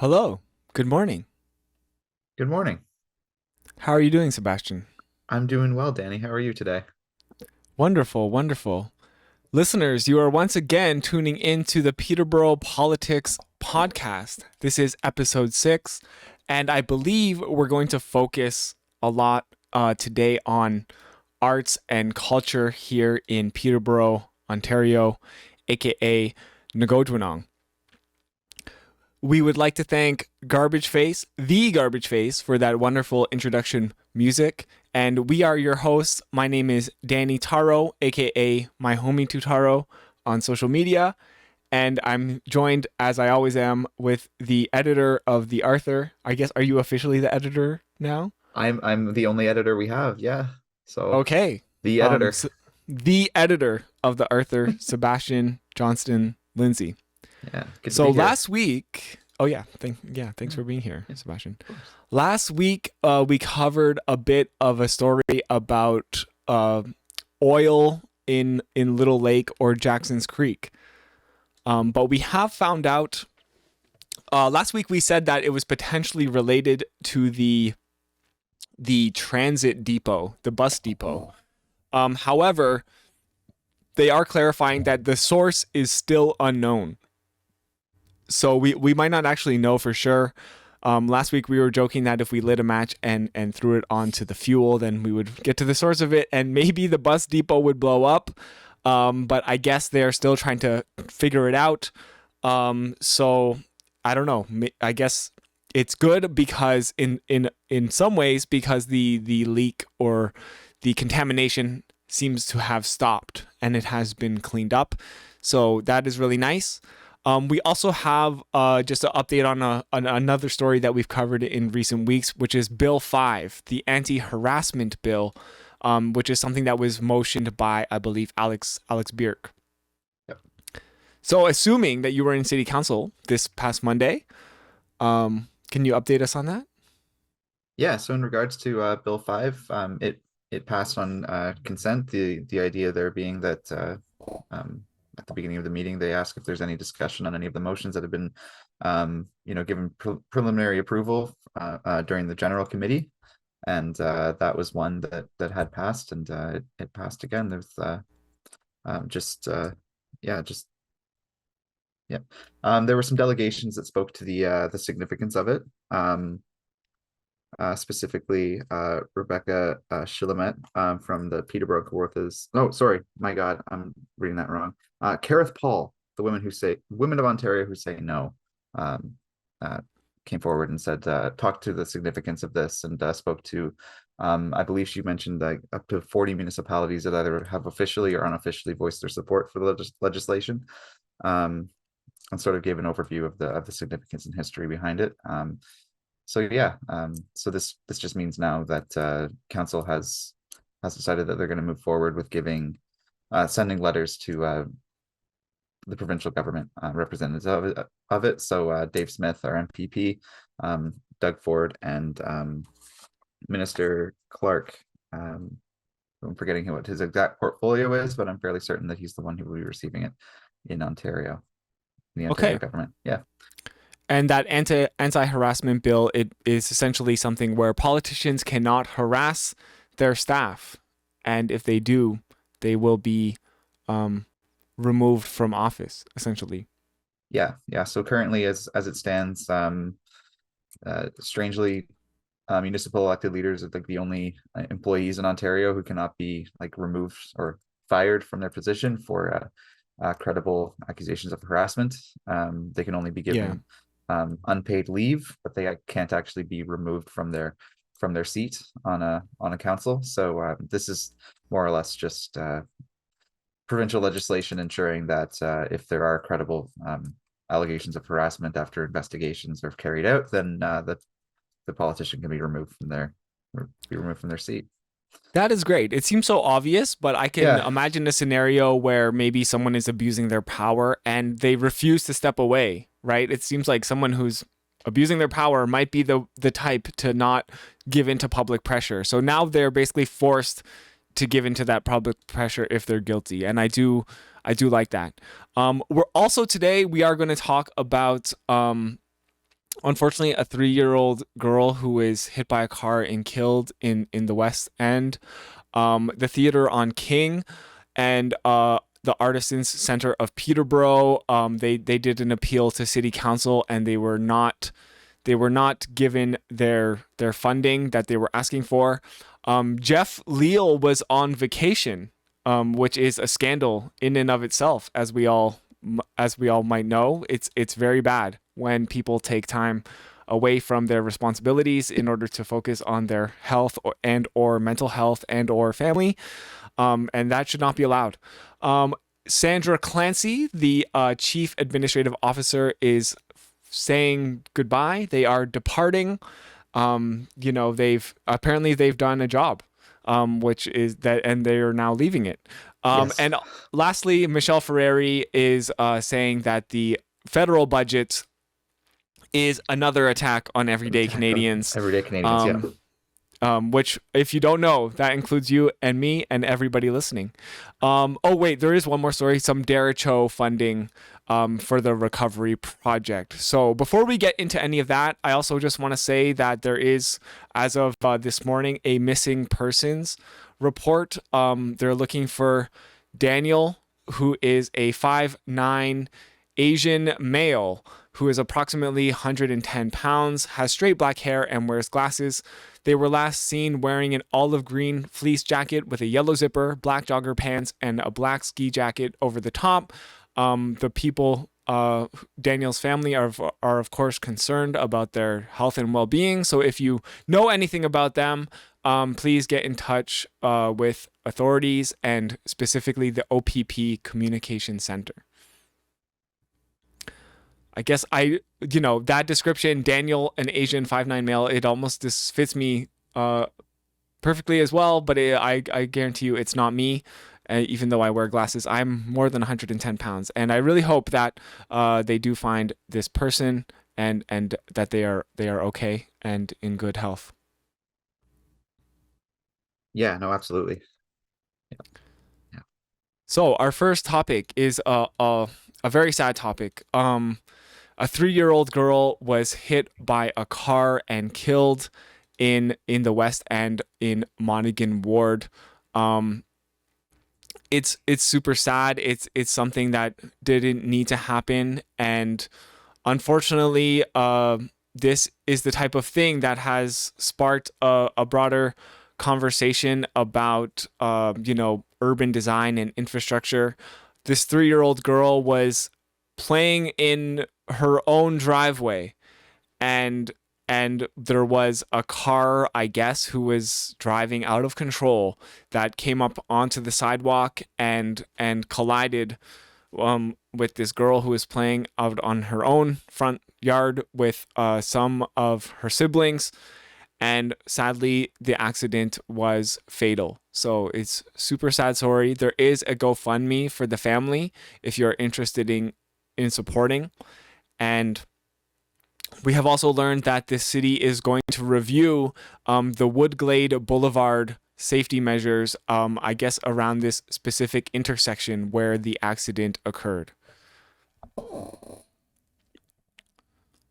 Hello. Good morning. Good morning. How are you doing, Sebastian? I'm doing well, Danny. How are you today? Wonderful, wonderful. Listeners, you are once again tuning into the Peterborough Politics podcast. This is episode 6, and I believe we're going to focus a lot today on arts and culture here in Peterborough, Ontario, aka Nogojiwanong. We would like to thank Garbage Face, the Garbage Face, for that wonderful introduction music. And we are your hosts. My name is Danny Taro, aka my homie Tutaro on social media. And I'm joined, as I always am, with the editor of the Arthur. I guess, are you officially the editor now? I'm the only editor we have. Yeah. So Okay. the editor. The editor of the Arthur, Sebastian Johnston-Lindsay. Yeah. Good to So be here. last week, oh yeah, thanks Yeah, for being here, yeah, Sebastian. of course. Last week, we covered a bit of a story about oil in Little Lake or Jackson's Creek. But we have found out. Last week we said that it was potentially related to the transit depot, the bus depot. However, they are clarifying that the source is still unknown. So we might not actually know for sure. Last week we were joking that if we lit a match and threw it onto the fuel, then we would get to the source of it, and maybe the bus depot would blow up. But I guess they're still trying to figure it out. So I don't know. I guess it's good because in some ways, because the leak or the contamination seems to have stopped and it has been cleaned up. So that is really nice. We also have just an update on another story that we've covered in recent weeks, which is Bill 5, the anti-harassment bill, which is something that was motioned by, I believe, Alex Bierk. Yep. So assuming that you were in city council this past Monday, can you update us on that? Yeah. So in regards to Bill 5, it passed on consent. The idea there being that at the beginning of the meeting, they ask if there's any discussion on any of the motions that have been given preliminary approval during the general committee. And that was one that had passed, and it passed again. There's just yeah, just yeah. There were some delegations that spoke to the significance of it. Specifically, Rebecca Shillamet from the Peterborough Kawarthas. Oh, sorry, my God, I'm reading that wrong. Kareth Paul, the women of Ontario who say no, um, uh, came forward and said talked to the significance of this, and spoke to. I believe she mentioned like up to 40 municipalities that either have officially or unofficially voiced their support for the legislation, and sort of gave an overview of the significance and history behind it. So yeah, so this just means now that council has decided that they're going to move forward with sending letters to the provincial government representatives of it. So Dave Smith, our MPP, Doug Ford, and Minister Clark. I'm forgetting what his exact portfolio is, but I'm fairly certain that he's the one who will be receiving it in Ontario, the Ontario Okay. government. Yeah. And that anti-harassment bill, it is essentially something where politicians cannot harass their staff, and if they do, they will be removed from office, essentially. Yeah. So currently, as it stands, strangely, municipal elected leaders are like the only employees in Ontario who cannot be like removed or fired from their position for credible accusations of harassment. They can only be Yeah. given unpaid leave, but they can't actually be removed from their seat on a council. So this is more or less just provincial legislation ensuring that if there are credible allegations of harassment after investigations are carried out, then the politician can be removed from their seat. That is great. It seems so obvious, but I can Yeah, imagine a scenario where maybe someone is abusing their power and they refuse to step away, right? It seems like someone who's abusing their power might be the type to not give into public pressure. So now they're basically forced to give into that public pressure if they're guilty. And I do like that. We're also today we are going to talk about unfortunately, a 3-year-old girl who was hit by a car and killed in the West End. The theater on King and the Artisans Centre of Peterborough, they did an appeal to City Council, and they were not given their funding that they were asking for. Jeff Leal was on vacation, which is a scandal in and of itself, as we all might know. It's very bad when people take time away from their responsibilities in order to focus on their health and or mental health and or family, and that should not be allowed. Sandra Clancy, the chief administrative officer, is saying goodbye. They are departing. They've done a job, which is that, and they are now leaving it. Yes. And lastly, Michelle Ferreri is saying that the federal budget is another attack on everyday Canadians. Everyday Canadians, yeah. Which, if you don't know, that includes you and me and everybody listening. Oh, wait, there is one more story. Some Derecho funding for the recovery project. So before we get into any of that, I also just want to say that there is, as of this morning, a missing persons report. They're looking for Daniel, who is a 5'9" Asian male who is approximately 110 pounds, has straight black hair, and wears glasses. They were last seen wearing an olive green fleece jacket with a yellow zipper, black jogger pants, and a black ski jacket over the top. The people, Daniel's family, are of course concerned about their health and well-being. So if you know anything about them, please get in touch with authorities, and specifically the OPP Communication Center. I guess that description, Daniel, an Asian 5'9" male, it almost just fits me perfectly as well, but I guarantee you it's not me. Even though I wear glasses, I'm more than 110 pounds. And I really hope that they do find this person, and that they are okay and in good health. Yeah, no, absolutely. Yeah. So our first topic is a very sad topic. A 3-year-old girl was hit by a car and killed in the West End in Monaghan Ward. It's super sad. It's something that didn't need to happen, and unfortunately, this is the type of thing that has sparked a broader conversation about urban design and infrastructure. This 3-year-old girl was playing in her own driveway, and there was a car, I guess, who was driving out of control, that came up onto the sidewalk and collided with this girl who was playing out on her own front yard with some of her siblings. And sadly, the accident was fatal. So it's super sad story. There is a GoFundMe for the family if you're interested in supporting. And we have also learned that the city is going to review the Woodglade Boulevard safety measures, I guess, around this specific intersection where the accident occurred.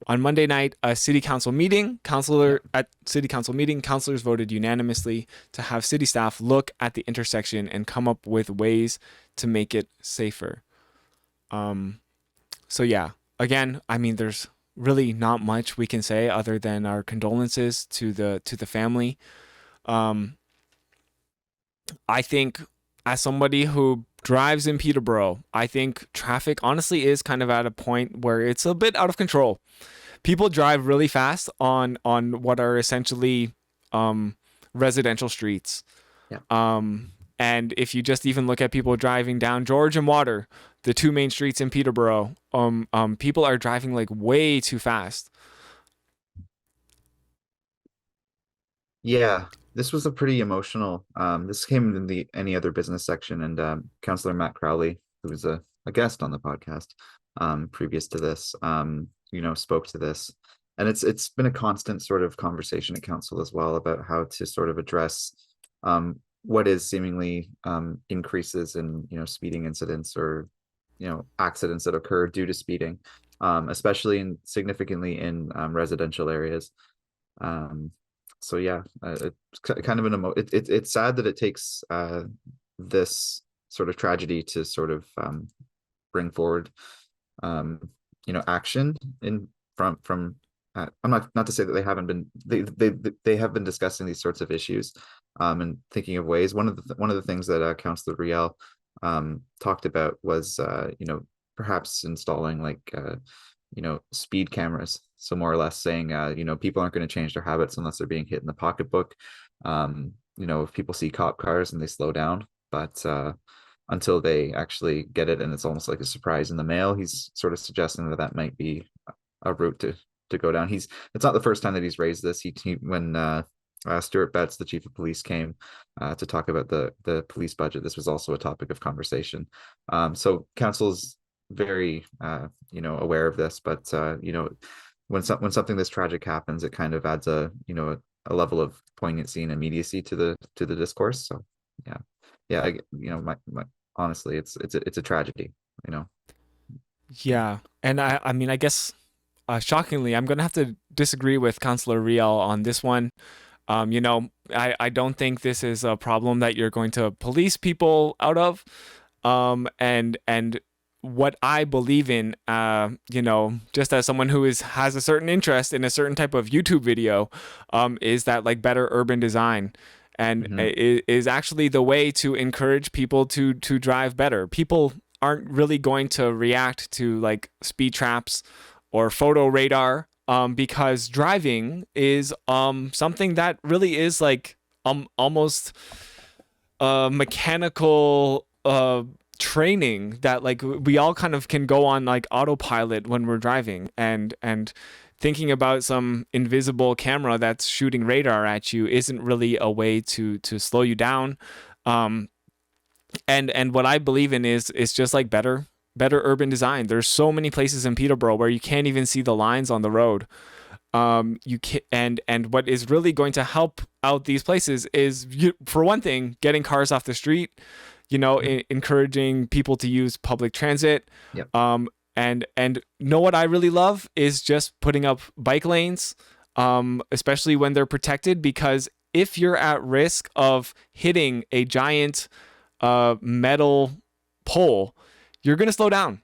On Monday night, a city council meeting, councilors voted unanimously to have city staff look at the intersection and come up with ways to make it safer. So yeah, again, I mean, there's really not much we can say other than our condolences to the family. I think, as somebody who drives in Peterborough, I think traffic honestly is kind of at a point where it's a bit out of control. People drive really fast on what are essentially residential streets. Yeah. And if you just even look at people driving down George and Water, the two main streets in Peterborough, people are driving like way too fast. Yeah, this was a pretty emotional. This came in the any other business section, and Councillor Matt Crowley, who was a guest on the podcast previous to this, spoke to this, and it's been a constant sort of conversation at council as well about how to sort of address what is seemingly increases in speeding incidents or accidents that occur due to speeding, especially in significantly in residential areas. Um, so yeah, it's kind of it's sad that it takes this sort of tragedy to sort of bring forward um, action in from I'm not to say that they haven't been they have been discussing these sorts of issues and thinking of ways. One of the things that Councillor Riel talked about was perhaps installing like speed cameras. So more or less saying people aren't going to change their habits unless they're being hit in the pocketbook. If people see cop cars and they slow down, but until they actually get it and it's almost like a surprise in the mail. He's sort of suggesting that that might be a route to go down. It's not the first time that he's raised this. When Stuart Betts, the chief of police, came to talk about the police budget, this was also a topic of conversation. So council's very aware of this, but when something this tragic happens, it kind of adds a level of poignancy and immediacy to the discourse. So yeah, my honestly, it's a tragedy, you know. Yeah, and I mean, I guess shockingly, I'm gonna have to disagree with Councillor Riel on this one. I don't think this is a problem that you're going to police people out of. And what I believe in, just as someone who has a certain interest in a certain type of YouTube video, is that like better urban design, and is actually the way to encourage people to drive better. People aren't really going to react to like speed traps or photo radar, because driving is something that really is like almost mechanical training that like we all kind of can go on like autopilot when we're driving, and thinking about some invisible camera that's shooting radar at you isn't really a way to slow you down. And what I believe in is just like better urban design. There's so many places in Peterborough where you can't even see the lines on the road. You can, and what is really going to help out these places is, for one thing, getting cars off the street, encouraging people to use public transit. Yep. And know what I really love is just putting up bike lanes, especially when they're protected, because if you're at risk of hitting a giant metal pole, you're going to slow down.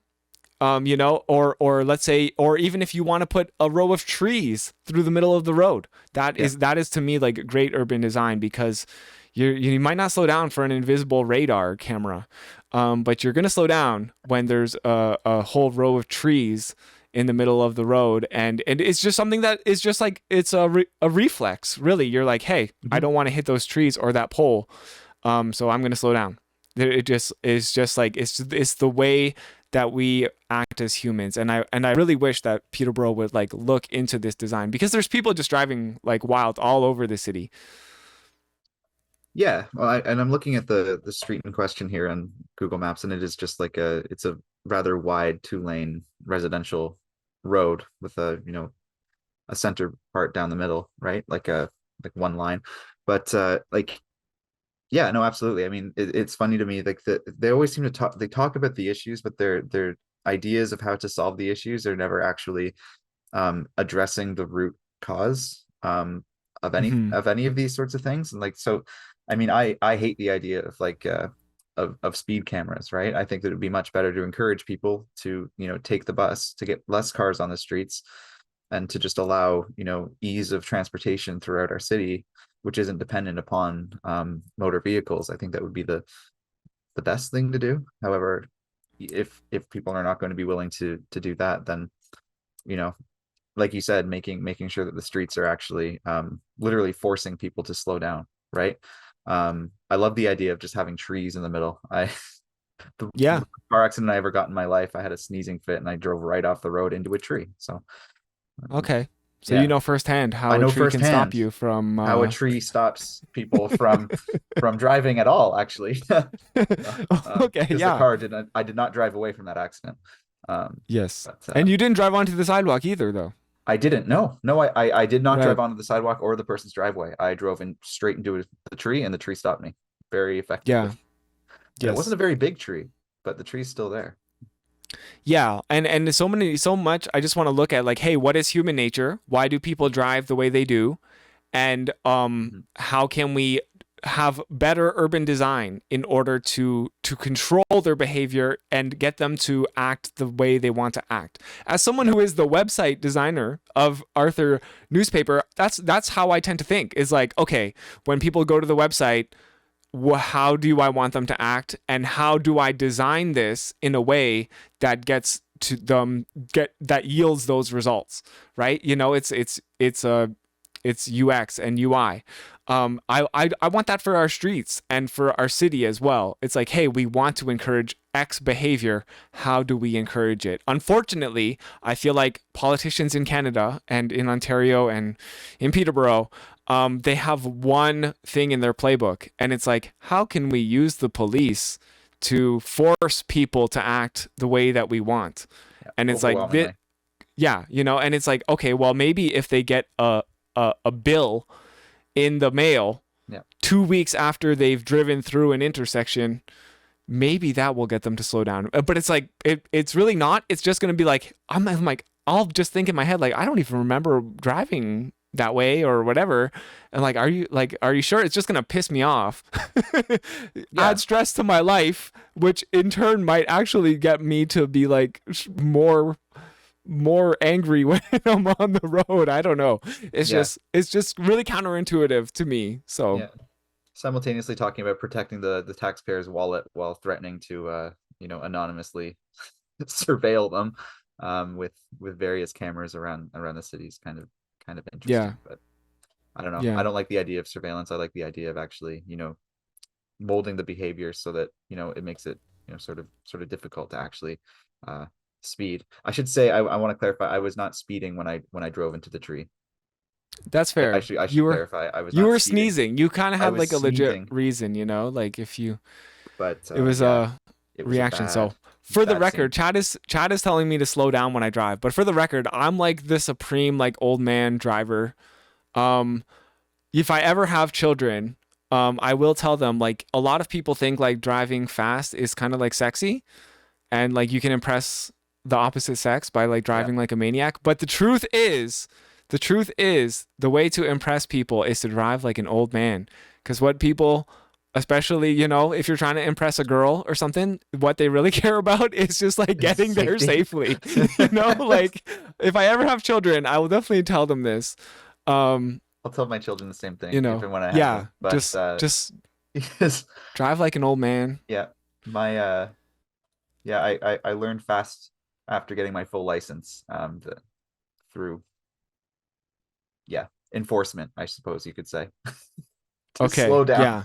Or let's say, or even if you want to put a row of trees through the middle of the road, that is to me like great urban design, because you might not slow down for an invisible radar camera, but you're going to slow down when there's a whole row of trees in the middle of the road, and it's just something that is just like it's a reflex. Really, you're like, hey, I don't want to hit those trees or that pole, so I'm going to slow down. It just is just like it's the way that we act as humans, and I really wish that Peterborough would like look into this design, because there's people just driving like wild all over the city. Yeah, well, I'm looking at the street in question here on Google Maps, and it is just like it's a rather wide 2-lane residential road with a center part down the middle, right? Like one line, but like yeah, no, absolutely. I mean, it's funny to me like they always seem to talk about the issues, but their ideas of how to solve the issues are never actually addressing the root cause of any of these sorts of things. And like, so I mean, I hate the idea of like of speed cameras, right? I think that it would be much better to encourage people to take the bus, to get less cars on the streets, and to just allow ease of transportation throughout our city, which isn't dependent upon motor vehicles. I think that would be the best thing to do. However, if people are not going to be willing to do that, then like you said, making sure that the streets are actually literally forcing people to slow down, right? I love the idea of just having trees in the middle. The Yeah. car accident I ever got in my life, I had a sneezing fit and I drove right off the road into a tree. So Okay. So yeah, you know firsthand I how a know tree can stop firsthand you from how a tree stops people from driving at all, actually. Okay, Because the yeah. car didn't I did not drive away from that accident. Yes. But And you didn't drive onto the sidewalk either, though. I didn't. No, I did not drive Right. onto the sidewalk or the person's driveway. I drove in straight into the tree, and the tree stopped me very effectively. Yeah. And it wasn't Yes. a very big tree, but the tree's still there. Yeah, and so much. I just want to look at like, hey, what is human nature? Why do people drive the way they do? And Mhm. how can we have better urban design in order to control their behavior and get them to act the way they want to act. As someone Yeah. who is the website designer of Arthur newspaper, that's how I tend to think. Is like, okay, when people go to the website, how do I want them to act, and how do I design this in a way that gets to them, get that yields those results, right? You know, it's UX and UI. I want that for our streets and for our city as well. It's like, hey, we want to encourage X behavior. How do we encourage it? Unfortunately, I feel like politicians in Canada and in Ontario and in Peterborough, they have one thing in their playbook, and it's like, how can we use the police to force people to act the way that we want? Yeah. And it's like, Overwhelmingly. yeah, you know, and it's like, okay, well, maybe if they get a bill in the mail Yeah. 2 weeks after they've driven through an intersection, maybe that will get them to slow down. But it's like, it's really not. It's just going to be like, I'm like, I'll just think in my head, like, I don't even remember driving that way or whatever. And like, are you sure? It's just going to piss me off, Yeah. add stress to my life, which in turn might actually get me to be like more angry when I'm on the road. I don't know. Yeah. It's just really counterintuitive to me. So Yeah. Simultaneously talking about protecting the taxpayer's wallet while threatening to anonymously surveil them with various cameras around the city is kind of yeah, interesting. But I don't know. I yeah, don't like the idea of surveillance. I like the idea of actually, molding the behavior so that, it makes it, sort of difficult to actually uh speed. I should say, I want to clarify, I was not speeding when I drove into the tree. that's I fair. should I You should were clarify. I was you not were speeding. sneezing. You kind of I had was like a legit sneezing, reason, you know, like if you but it was yeah, a it was a reaction. So for the bad record, scene. Chad is telling me to slow down when I drive. But for the record, I'm like the supreme like old man driver. Um, if I ever have children, I will tell them like a lot of people think like driving fast is kind of like sexy, and like you can impress the opposite sex by like Yeah. driving like a maniac. But the truth is the way to impress people is to drive like an old man. Because what people, especially, you know, if you're trying to impress a girl or something, what they really care about is just like getting there Safety. safely. You know, like if I ever have children, I will definitely tell them this. Um, I'll tell my children the same you thing if know, and when I have yeah, them. But just because drive like an old man. yeah, my yeah, I learned fast after getting my full license, through, yeah, enforcement, I suppose you could say, to Okay, slow down. yeah,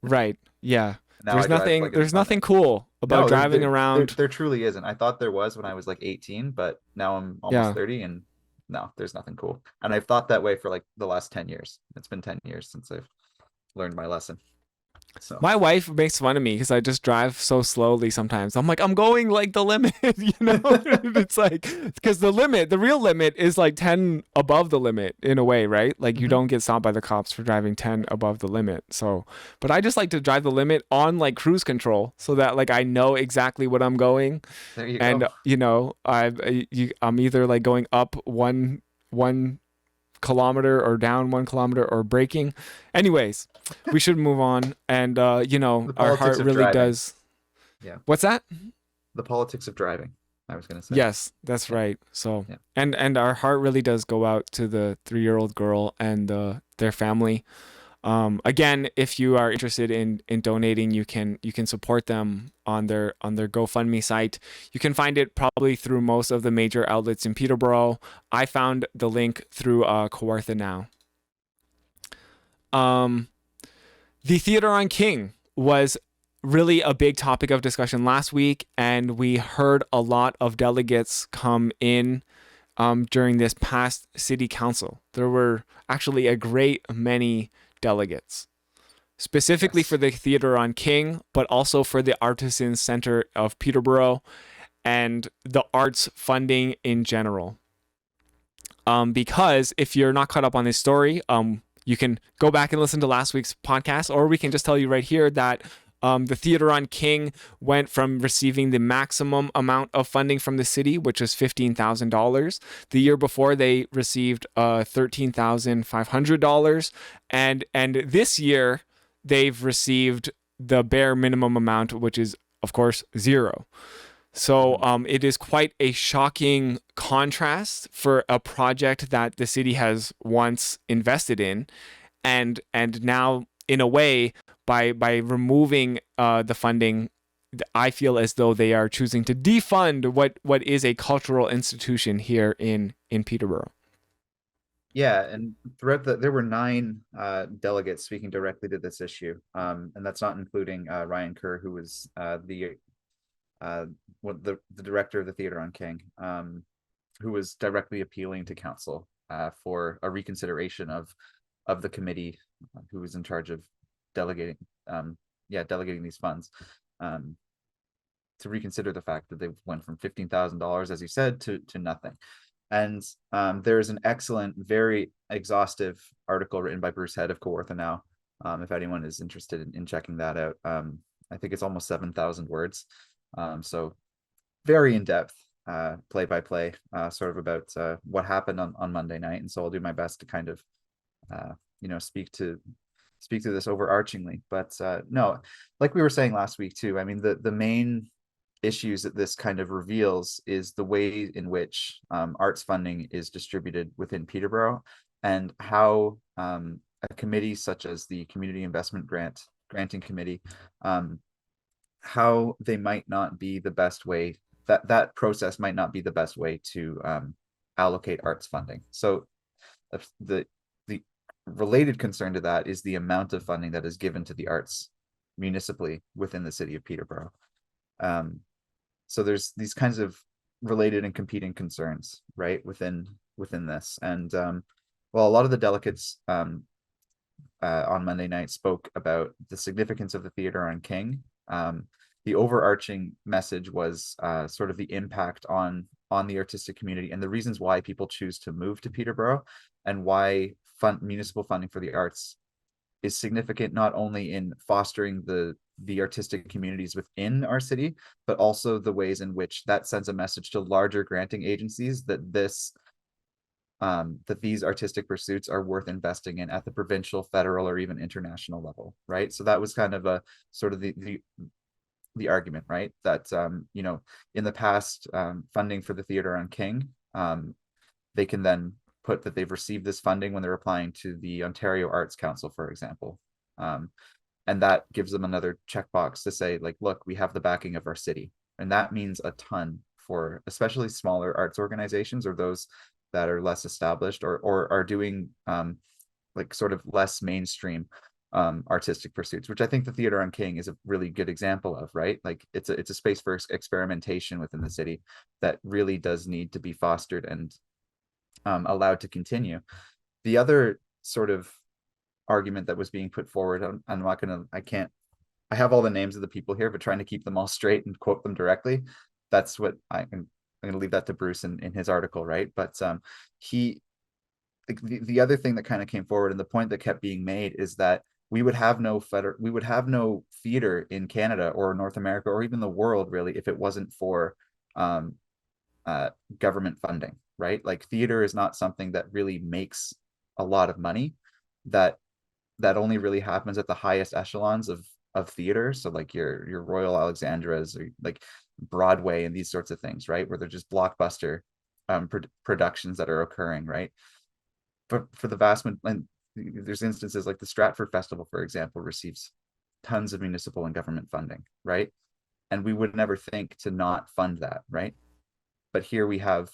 right, yeah. Now I drive like There's on it. nothing cool about No, driving around. there truly isn't. I thought there was when I was like 18, but now I'm almost Yeah. 30, and no, there's nothing cool. And I've thought that way for like the last 10 years. It's been 10 years since I've learned my lesson. So My wife makes fun of me because I just drive so slowly sometimes. I'm like, I'm going like the limit, you know? It's like, because the real limit is like 10 above the limit in a way, right? Like you mhm. don't get stopped by the cops for driving 10 above the limit. So, but I just like to drive the limit on like cruise control so that like I know exactly what I'm going. There you And, go. you know, I'm either like going up one kilometer or down 1 kilometer or braking. Anyways, we should move on. And you know, The our politics heart of really driving. does. Yeah. What's that? The politics of driving, I was gonna say. Yes, that's Yeah. right. So, Yeah. and our heart really does go out to the 3-year-old girl and their family. Again, if you are interested in donating, you can support them on their GoFundMe site. You can find it probably through most of the major outlets in Peterborough. I found the link through Kawartha Now. Um, the Theatre on King was really a big topic of discussion last week, and we heard a lot of delegates come in during this past city council. There were actually a great many delegates, specifically Yes. for the Theatre on King, but also for the Artisans Centre of Peterborough and the arts funding in general. Because if you're not caught up on this story, you can go back and listen to last week's podcast, or we can just tell you right here that The Theatre on King went from receiving the maximum amount of funding from the city, which was $15,000. The year before, they received $13,500, and this year they've received the bare minimum amount, which is of course zero. So it is quite a shocking contrast for a project that the city has once invested in, and now in a way by removing the funding, I feel as though they are choosing to defund what is a cultural institution here in Peterborough. Yeah, and there were 9 delegates speaking directly to this issue, and that's not including Ryan Kerr, who was uh, the director of the Theatre on King, who was directly appealing to council for a reconsideration of the committee who was in charge of delegating delegating these funds, to reconsider the fact that they went from $15,000, as you said, to nothing. And there's an excellent, very exhaustive article written by Bruce Head of Kawartha Now, if anyone is interested in checking that out. I think it's almost 7,000 words. So very in-depth, play-by-play, sort of about what happened on Monday night. And so I'll do my best to kind of, speak to this overarchingly. But no, like we were saying last week too, I mean, the main issues that this kind of reveals is the way in which arts funding is distributed within Peterborough, and how a committee such as the Community Investment Granting Committee, how they might not be the best way, that process might not be the best way to allocate arts funding. So the related concern to that is the amount of funding that is given to the arts municipally within the city of Peterborough. So there's these kinds of related and competing concerns, right, within this. And well, a lot of the delegates on Monday night spoke about the significance of the Theatre on King. The overarching message was sort of the impact on the artistic community and the reasons why people choose to move to Peterborough, and why municipal funding for the arts is significant, not only in fostering the artistic communities within our city, but also the ways in which that sends a message to larger granting agencies that these artistic pursuits are worth investing in at the provincial, federal, or even international level, right? So that was kind of a sort of the argument, right? That in the past, funding for the Theatre on King, they can then put that they've received this funding when they're applying to the Ontario Arts Council, for example. And that gives them another checkbox to say, like, look, we have the backing of our city. And that means a ton for especially smaller arts organizations, or those that are less established, or are doing like sort of less mainstream artistic pursuits, which I think the Theatre on King is a really good example of, right? Like it's a space for experimentation within the city that really does need to be fostered and allowed to continue. The other sort of argument that was being put forward, I have all the names of the people here, but trying to keep them all straight and quote them directly, that's what I'm going to leave that to Bruce in his article, right? But the other thing that kind of came forward, and the point that kept being made, is that we would have no theater in Canada or North America or even the world, really, if it wasn't for government funding, right? Like theater is not something that really makes a lot of money. That only really happens at the highest echelons of theater. So like your Royal Alexandras, or like Broadway and these sorts of things, right? Where they're just blockbuster productions that are occurring, right? But for the vast majority, there's instances like the Stratford Festival, for example, receives tons of municipal and government funding, right? And we would never think to not fund that, right? But here we have,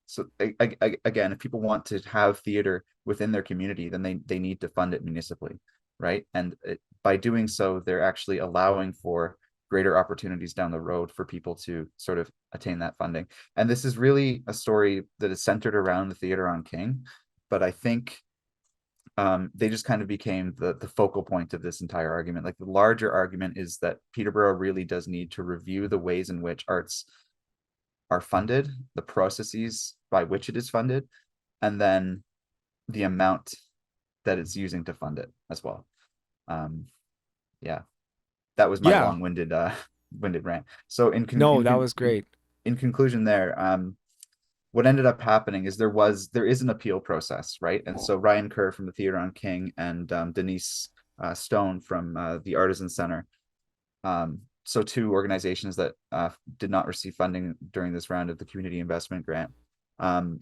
so again, if people want to have theater within their community, then they need to fund it municipally, right? And by doing so, they're actually allowing for greater opportunities down the road for people to sort of attain that funding. And this is really a story that is centered around the Theatre on King, but I think they just kind of became the focal point of this entire argument. Like the larger argument is that Peterborough really does need to review the ways in which arts are funded, the processes by which it is funded, and then the amount that it's using to fund it as well. Yeah. that was my Yeah. long-winded winded rant. So No, that was great. in conclusion there, what ended up happening is there is an appeal process, right? And so Ryan Kerr from the Theatre on King and Denise Stone from the Artisans Centre, so two organizations that did not receive funding during this round of the community investment grant, um,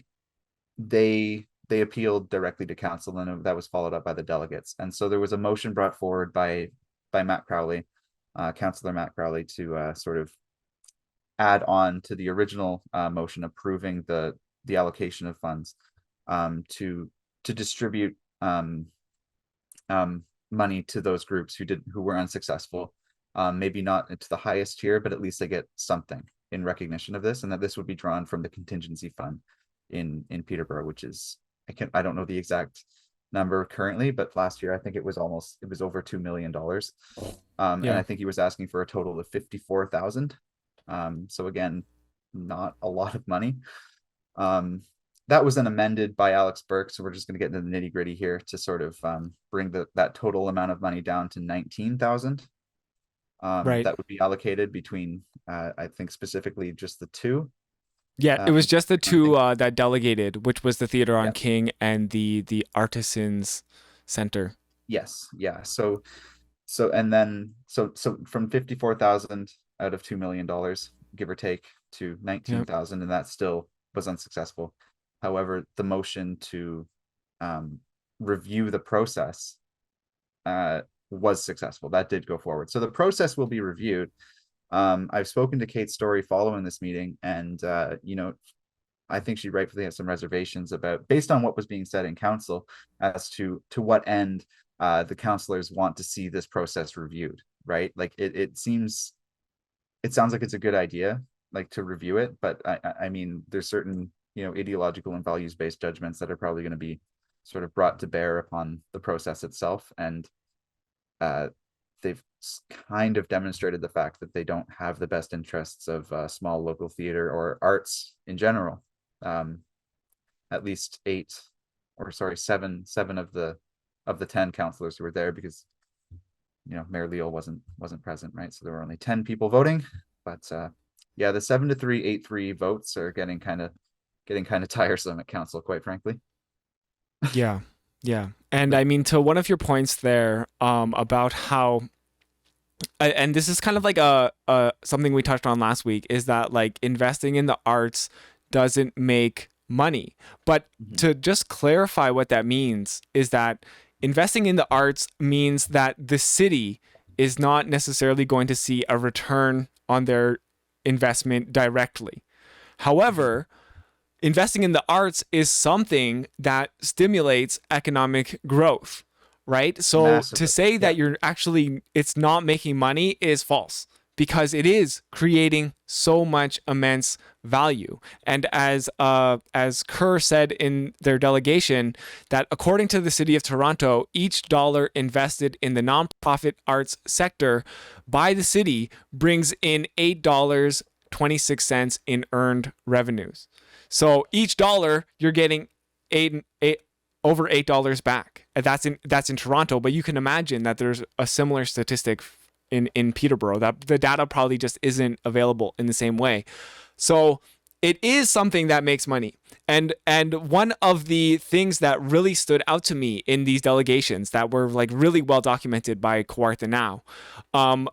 they appealed directly to council, and that was followed up by the delegates. And so there was a motion brought forward by Matt Crowley, Councillor Matt Crowley, to sort of add on to the original motion approving the allocation of funds, to distribute money to those groups who were unsuccessful. Maybe not to the highest tier, but at least they get something in recognition of this, and that this would be drawn from the contingency fund in Peterborough, which is, I don't know the exact number currently, but last year I think it was over $2 million. And Yeah. I think he was asking for a total of 54,000. So again, not a lot of money. That was then amended by Alex Burke. So we're just going to get into the nitty gritty here to sort of bring that total amount of money down to 19,000. Right. That would be allocated between, I think specifically just the two. Yeah, it was just the two think, that delegated, which was the Theatre on yeah. King and the Artisans Centre. Yes. Yeah. So from 54,000 out of $2 million, give or take, to 19,000, and that still was unsuccessful. However, the motion to review the process was successful. That did go forward. So the process will be reviewed. I've spoken to Kate Story following this meeting, and I think she rightfully has some reservations about, based on what was being said in council, as to what end the councillors want to see this process reviewed, right? Like it sounds like it's a good idea, like, to review it, but I mean, there's certain, ideological and values-based judgments that are probably going to be sort of brought to bear upon the process itself. And they've kind of demonstrated the fact that they don't have the best interests of small local theater or arts in general. At least seven of the 10 councillors who were there, because Mayor Leal wasn't present, right? So there were only 10 people voting. But yeah, the 7-3, 8-3 votes are getting kind of tiresome at council, quite frankly. Yeah. Yeah. And I mean, to one of your points there, about how, and this is kind of like a something we touched on last week, is that like investing in the arts doesn't make money. But to just clarify what that means is that investing in the arts means that the city is not necessarily going to see a return on their investment directly. However, investing in the arts is something that stimulates economic growth, right? So Massively. to say that it's not making money is false, because it is creating so much immense value. And as Kerr said in their delegation, that according to the City of Toronto, each dollar invested in the nonprofit arts sector by the city brings in $8.26 in earned revenues. So each dollar you're getting over $8 back. That's in Toronto, but you can imagine that there's a similar statistic in Peterborough, that the data probably just isn't available in the same way. So it is something that makes money. And one of the things that really stood out to me in these delegations that were like really well documented by Kawartha Now,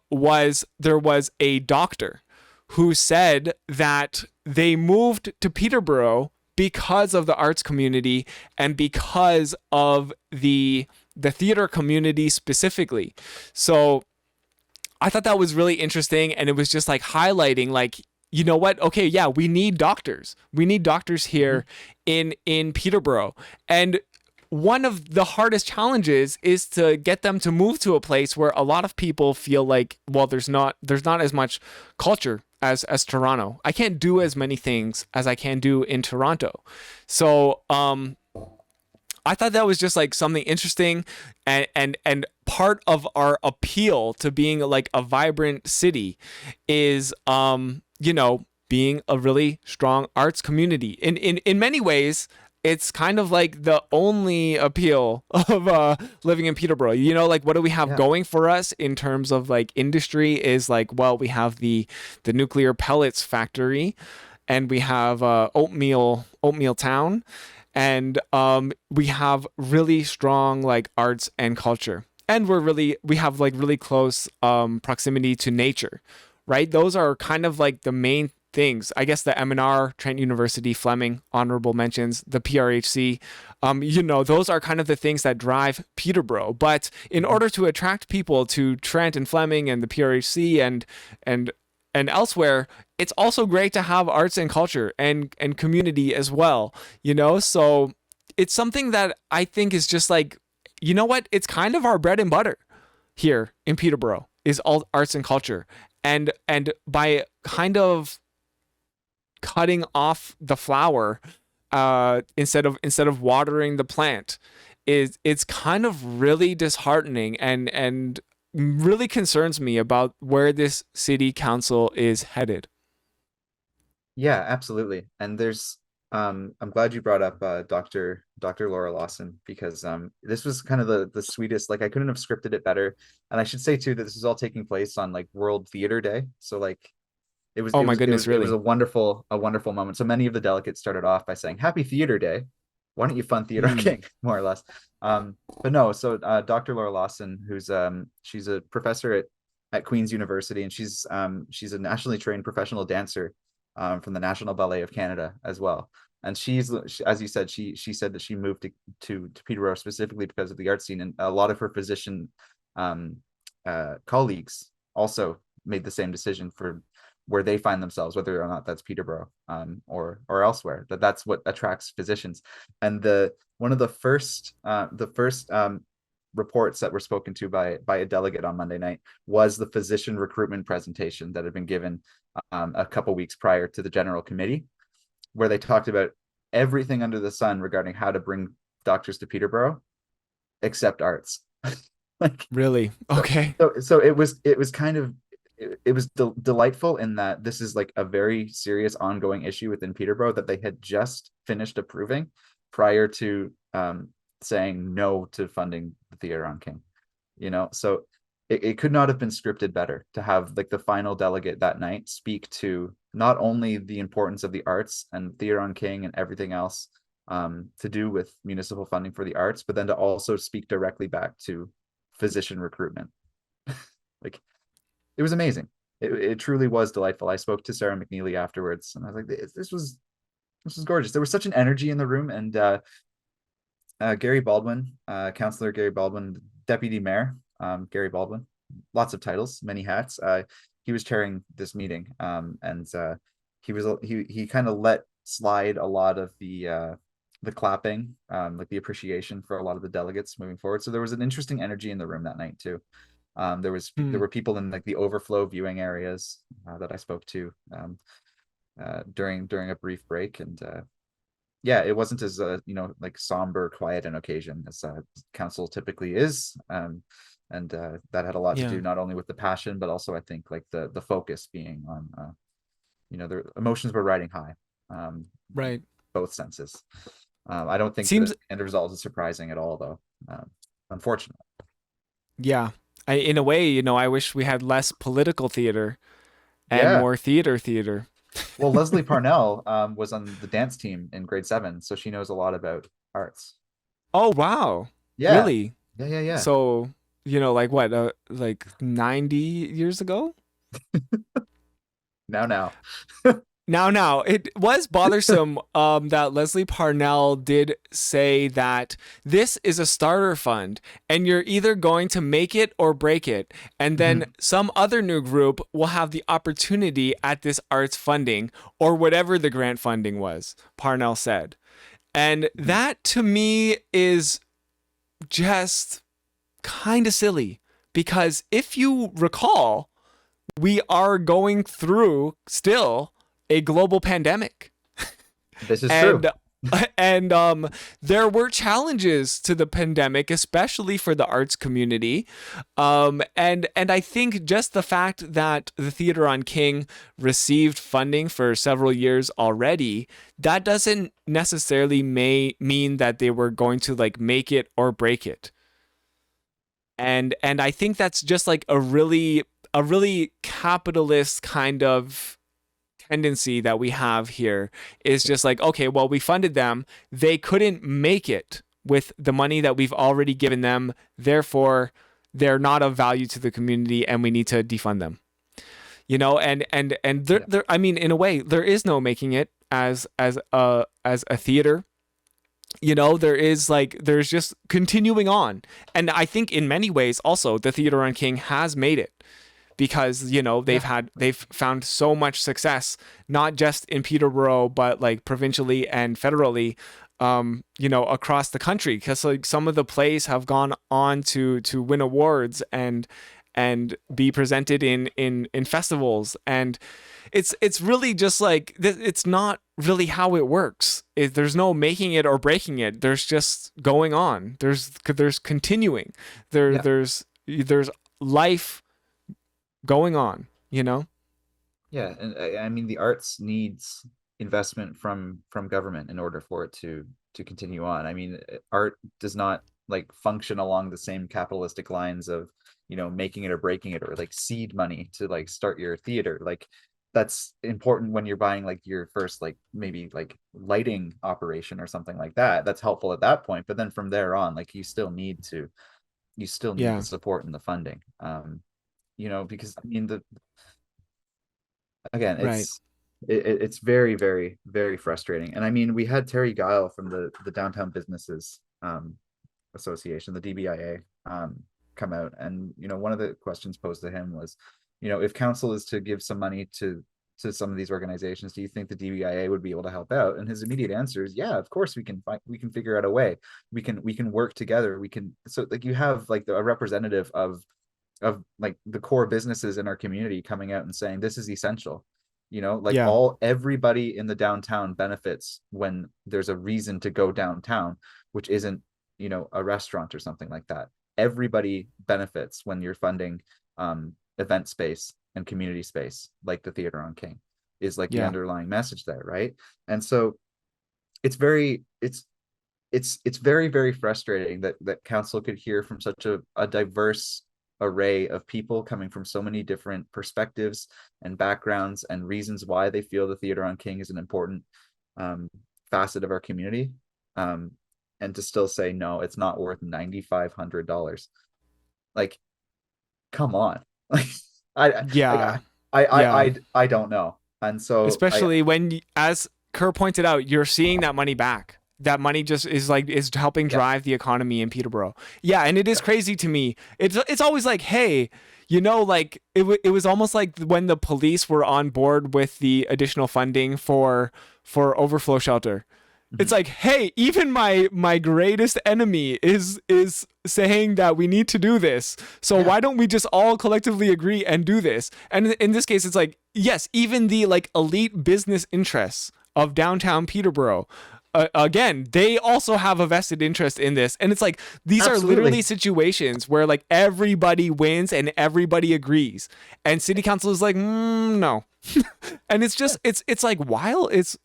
was there was a doctor who said that they moved to Peterborough because of the arts community and because of the theater community specifically. So I thought that was really interesting, and it was just like highlighting, like, you know what? Okay, yeah, we need doctors. We need doctors here in Peterborough. And one of the hardest challenges is to get them to move to a place where a lot of people feel like, well, there's not as much culture as Toronto. I can't do as many things as I can do in Toronto. So I thought that was just like something interesting, and part of our appeal to being like a vibrant city is being a really strong arts community. In many ways, it's kind of like the only appeal of living in Peterborough. You know, like what do we have Yeah. going for us in terms of like industry is like, well, we have the nuclear pellets factory, and we have oatmeal town, and we have really strong like arts and culture, and we have like really close proximity to nature, right? Those are kind of like the main things. I guess the MNR, Trent University, Fleming, honorable mentions, the PRHC, those are kind of the things that drive Peterborough. But in Mhm. order to attract people to Trent and Fleming and the PRHC and and elsewhere, it's also great to have arts and culture and community as well, So it's something that I think is just like, you know what? It's kind of our bread and butter here in Peterborough is all arts and culture. And by kind of cutting off the flower instead of watering the plant it's kind of really disheartening and really concerns me about where this city council is headed. Yeah, absolutely. And I'm glad you brought up Dr. Laura Lawson because this was kind of the sweetest, like I couldn't have scripted it better. And I should say too that this is all taking place on like World Theater Day. So like it was Oh it my was it goodness, was it was really? a wonderful moment. So many of the delegates started off by saying Happy Theater Day. Why don't you fund Theater Mm. King, more or less. But no, so Dr. Laura Lawson, who's she's a professor at Queen's University, and she's a nationally trained professional dancer from the National Ballet of Canada as well. And as you said, she said that she moved to Peterborough specifically because of the art scene, and a lot of her physician um, colleagues also made the same decision for where they find themselves, whether or not that's Peterborough or elsewhere. That's what attracts physicians. And the one of the first reports that were spoken to by a delegate on Monday night was the physician recruitment presentation that had been given a couple weeks prior to the general committee, where they talked about everything under the sun regarding how to bring doctors to Peterborough except arts. like Really? so, Okay. so it was kind of it was delightful in that this is like a very serious ongoing issue within Peterborough that they had just finished approving prior to saying no to funding the theater on King. So it could not have been scripted better to have like the final delegate that night speak to not only the importance of the arts and theater on King and everything else to do with municipal funding for the arts, but then to also speak directly back to physician recruitment. Like it was amazing. It truly was delightful. I spoke to Sarah McNeely afterwards, and I was like, "This was gorgeous." There was such an energy in the room, and Gary Baldwin, Councillor Gary Baldwin, Deputy Mayor Gary Baldwin, lots of titles, many hats. He was chairing this meeting, and he kind of let slide a lot of the clapping, like the appreciation for a lot of the delegates moving forward. So there was an interesting energy in the room that night too. There Hmm. were people in like the overflow viewing areas that I spoke to during a brief break, and yeah, it wasn't as like somber, quiet an occasion as council typically is, and that had a lot to Yeah. do not only with the passion, but also I think like the focus being on their emotions were riding high, in Right. both senses. I don't think Seems the end result is surprising at all, though. Unfortunately. yeah. In a way, I wish we had less political theater and Yeah. more theater. Well, Leslie Parnell was on the dance team in grade 7, so she knows a lot about arts. Oh, wow. Yeah. Really? Yeah, yeah, yeah. So, like what, like 90 years ago? Now. Now, it was bothersome that Leslie Parnell did say that this is a starter fund and you're either going to make it or break it. And then Mhm. some other new group will have the opportunity at this arts funding or whatever the grant funding was, Parnell said. And Mhm. that to me is just kind of silly because if you recall, we are going through still a global pandemic. This is And true. And there were challenges to the pandemic, especially for the arts community. And I think just the fact that the Theatre on King received funding for several years already, that doesn't necessarily mean that they were going to like make it or break it. And I think that's just like a really capitalist kind of tendency that we have here, is just like, okay, well, we funded them, they couldn't make it with the money that we've already given them, therefore they're not of value to the community and we need to defund them. And Yeah. I mean, in a way, there is no making it as a theater. There's just continuing on. And I think in many ways also the Theatre on King has made it, because Yeah. they've found so much success, not just in Peterborough but like provincially and federally, across the country, because like some of the plays have gone on to win awards and be presented in festivals. And it's really just like it's not really how it works. There's no making it or breaking it. There's just going on. There's continuing. Yeah. There's life going on. Yeah, and I mean the arts needs investment from government in order for it to continue on. I mean, art does not like function along the same capitalistic lines of, making it or breaking it, or like seed money to like start your theater. Like that's important when you're buying like your first like maybe like lighting operation or something like that. That's helpful at that point, but then from there on, like you still need the Yeah, support and the funding. Because I mean the again, right. it's very, very, very frustrating. And I mean, we had Terry Guile from the Downtown Businesses Association, the DBIA, come out, and one of the questions posed to him was, if council is to give some money to some of these organizations, do you think the DBIA would be able to help out? And his immediate answer is, yeah, of course we can figure out a way. We can work together. So like you have like a representative of like the core businesses in our community coming out and saying this is essential. Like Yeah, everybody in the downtown benefits when there's a reason to go downtown, which isn't a restaurant or something like that. Everybody benefits when you're funding event space and community space, like the Theatre on King is like the yeah, underlying message there, right? And so it's very, very frustrating that council could hear from such a diverse array of people coming from so many different perspectives and backgrounds and reasons why they feel the Theatre on King is an important um, facet of our community, um, and to still say no, it's not worth $9,500. Like, come on. Like, I like yeah, I I yeah. I I don't know. And so I Especially when, as Kerr pointed out, you're seeing that money back. That money just is helping yeah, drive the economy in Peterborough. Yeah, and it is yeah, crazy to me. It's always like, hey, like it was almost like when the police were on board with the additional funding for overflow shelter. It's mhm, like, hey, even my greatest enemy is saying that we need to do this. So yeah, why don't we just all collectively agree and do this? And in this case, it's like, yes, even the like elite business interests of downtown Peterborough, again, they also have a vested interest in this. And it's like, these are literally absolutely. situations where like everybody wins and everybody agrees, and city council is like, no. And it's Yeah, just it's like wild. It's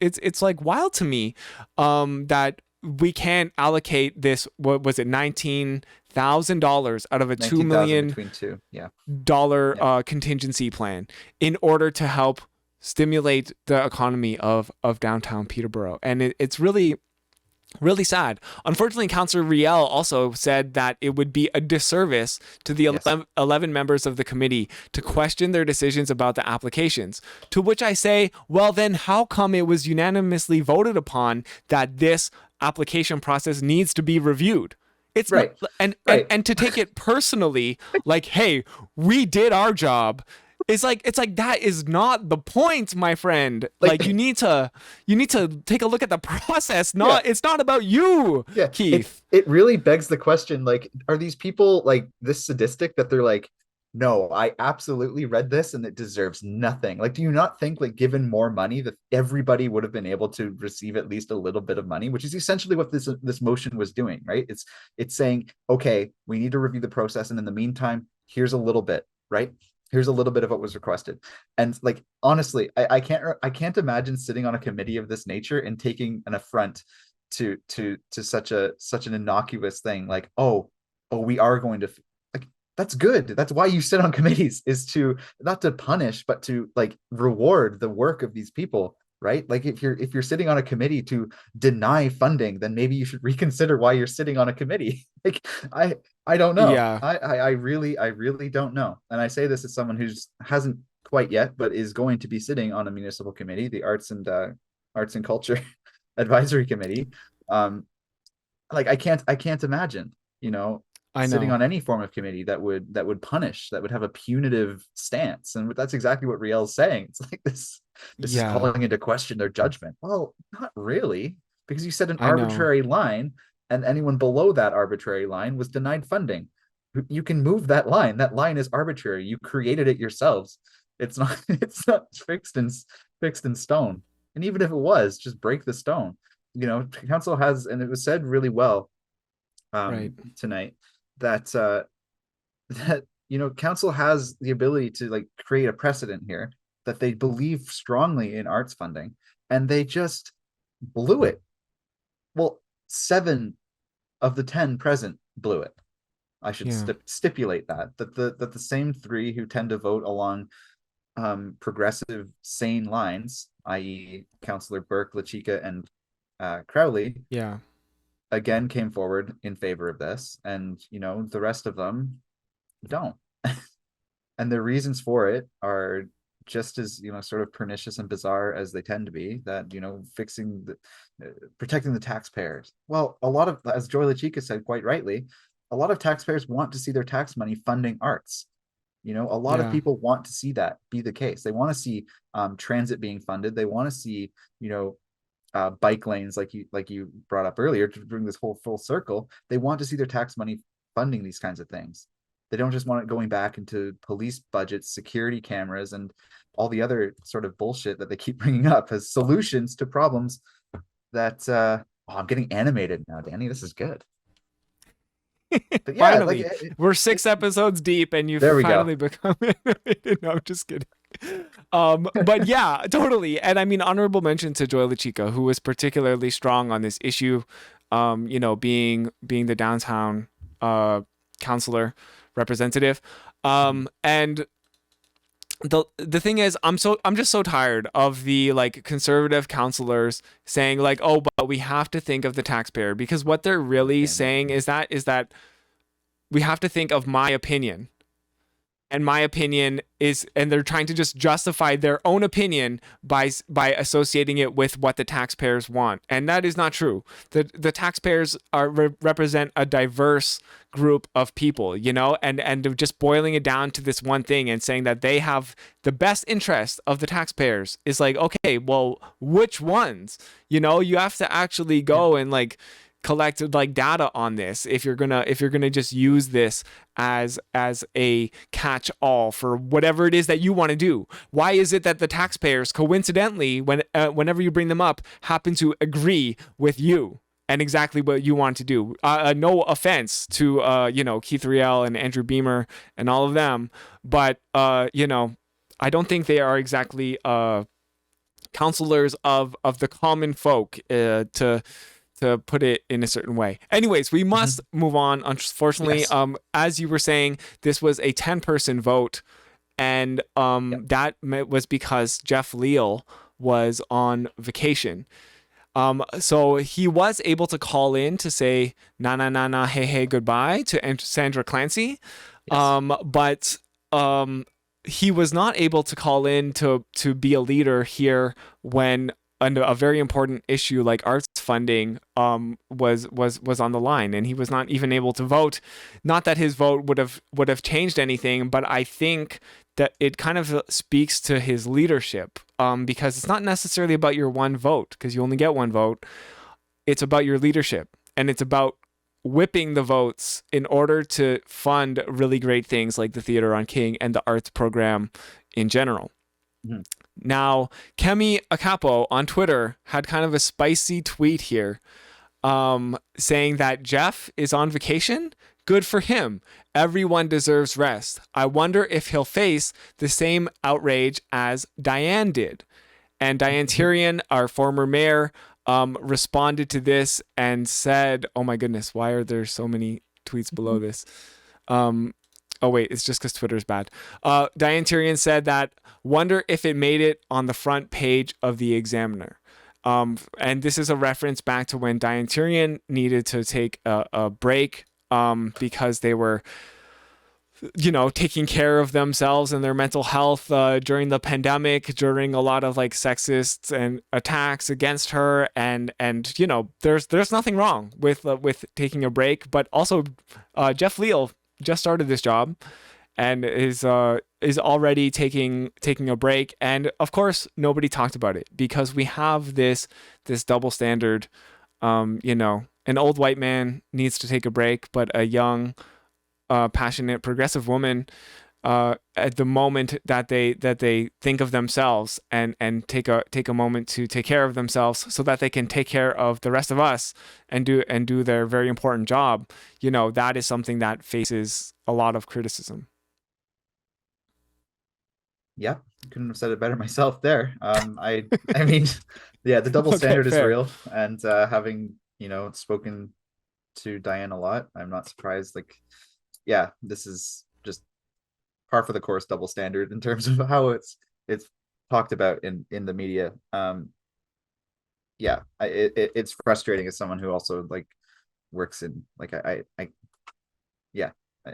like wild to me, that we can't allocate this, what was it, $19,000 out of a two 19,000 million between two. Yeah, dollar yeah, contingency plan in order to help stimulate the economy of downtown Peterborough. And it's really sad. Unfortunately, Councillor Riel also said that it would be a disservice to the yes. 11 members of the committee to question their decisions about the applications. To which I say, well, then how come it was unanimously voted upon that this application process needs to be reviewed? It's not, Right, and right. and to take it personally, like, hey, we did our job. It's like that is not the point, my friend. Like, Like you need to take a look at the process. yeah, It's not about you, yeah. It Keith. it really begs the question, like, are these people like this sadistic that they're like, no, I absolutely read this and it deserves nothing. Like, do you not think, like, given more money, that everybody would have been able to receive at least a little bit of money, which is essentially what this motion was doing, right? It's saying, okay, we need to review the process, and in the meantime, here's a little bit, right? Here's a little bit of what was requested. And like, honestly, I can't imagine sitting on a committee of this nature and taking an affront to such an innocuous thing, like, oh, we are going to, like, that's good. That's why you sit on committees, is to not to punish, but to like reward the work of these people, right? Like, if you're sitting on a committee to deny funding, then maybe you should reconsider why you're sitting on a committee. Like, I don't know. Yeah, I really don't know. And I say this as someone who's hasn't quite yet, but is going to be sitting on a municipal committee, the Arts and Culture Advisory Committee. Like, I can't imagine, I sitting know. on any form of committee that would punish, that would have a punitive stance. And that's exactly what Riel's saying. It's like, this is Yeah, calling into question their judgment. Well, not really, because you set an I know. arbitrary line, and anyone below that arbitrary line was denied funding. You can move that line. That line is arbitrary. You created it yourselves. It's not it's not fixed in stone. And even if it was, just break the stone. Council has, and it was said really well Right. tonight, that that council has the ability to, like, create a precedent here, that they believe strongly in arts funding, and they just blew it. Well, 7 of the 10 present blew it. I should Yeah. stipulate that the same three who tend to vote along progressive, sane lines, i.e., Councillor Burke, Lachika, and Crowley, Yeah. again came forward in favor of this, and the rest of them don't. And the reasons for it are just as, sort of pernicious and bizarre as they tend to be. That, fixing the protecting the taxpayers. Well, a lot of, as Joy Lachika said quite rightly, a lot of taxpayers want to see their tax money funding arts. A lot of Yeah. people want to see that be the case. They want to see transit being funded. They want to see, bike lanes, like you brought up earlier, to bring this whole full circle. They want to see their tax money funding these kinds of things. They don't just want it going back into police budgets, security cameras, and all the other sort of bullshit that they keep bringing up as solutions to problems that oh, I'm getting animated now, Danny. This is good. But yeah, like Finally, we're 6 episodes deep, and you've there we go. finally become animated. No, I'm just kidding. But yeah, totally. And I mean, honorable mention to Joy Lachika, who was particularly strong on this issue. Being the downtown councilor representative. And the thing is, I'm just so tired of the like conservative councilors saying like, oh, but we have to think of the taxpayer, because what they're really Danny. saying is that we have to think of my opinion. And my opinion is, and they're trying to just justify their own opinion by associating it with what the taxpayers want, and that is not true. The taxpayers represent a diverse group of people, and just boiling it down to this one thing and saying that they have the best interest of the taxpayers is like, okay, well, which ones? You have to actually Yeah. go and like collect like data on this if you're gonna just use this as a catch all for whatever it is that you want to do. Why is it that the taxpayers coincidentally, whenever you bring them up, happen to agree with you and exactly what you want to do? No offense to Keith Riel and Andrew Beamer and all of them, but I don't think they are exactly counselors of the common folk, to put it in a certain way. Anyways, we must Mhm. move on. Unfortunately, Yes. as you were saying, this was a 10-person vote, and Yep. that was because Jeff Leal was on vacation. So he was able to call in to say na na na na hey hey goodbye to Sandra Clancy, Yes. but he was not able to call in to be a leader here when a very important issue like arts funding was on the line, and he was not even able to vote. Not that his vote would have changed anything, but I think that it kind of speaks to his leadership, because it's not necessarily about your one vote, because you only get one vote. It's about your leadership, and it's about whipping the votes in order to fund really great things like the Theatre on King and the arts program in general. Mhm. Now, Kemi Akapo on Twitter had kind of a spicy tweet here, saying that Jeff is on vacation. Good for him. Everyone deserves rest. I wonder if he'll face the same outrage as Diane did. And Diane Tyrion, our former mayor, responded to this and said, "Oh my goodness, why are there so many tweets below this?" Oh wait, it's just because Twitter's bad. Diane Tyrion said that, "Wonder if it made it on the front page of the Examiner." And this is a reference back to when Diane Tyrion needed to take a break because they were, taking care of themselves and their mental health during the pandemic, during a lot of like sexist and attacks against her, and there's nothing wrong with taking a break, but also Jeff Leal just started this job and is already taking a break, and of course nobody talked about it because we have this double standard. An old white man needs to take a break, but a young passionate progressive woman, at the moment that they think of themselves and take a moment to take care of themselves so that they can take care of the rest of us and do their very important job, that is something that faces a lot of criticism. Yeah, couldn't have said it better myself there. I mean, yeah, the double Okay, standard is fair. real, and having spoken to Diane a lot, I'm not surprised. Like, yeah, this is just par for the course double standard in terms of how it's talked about in the media. Yeah, it's frustrating as someone who also like works in like yeah, I,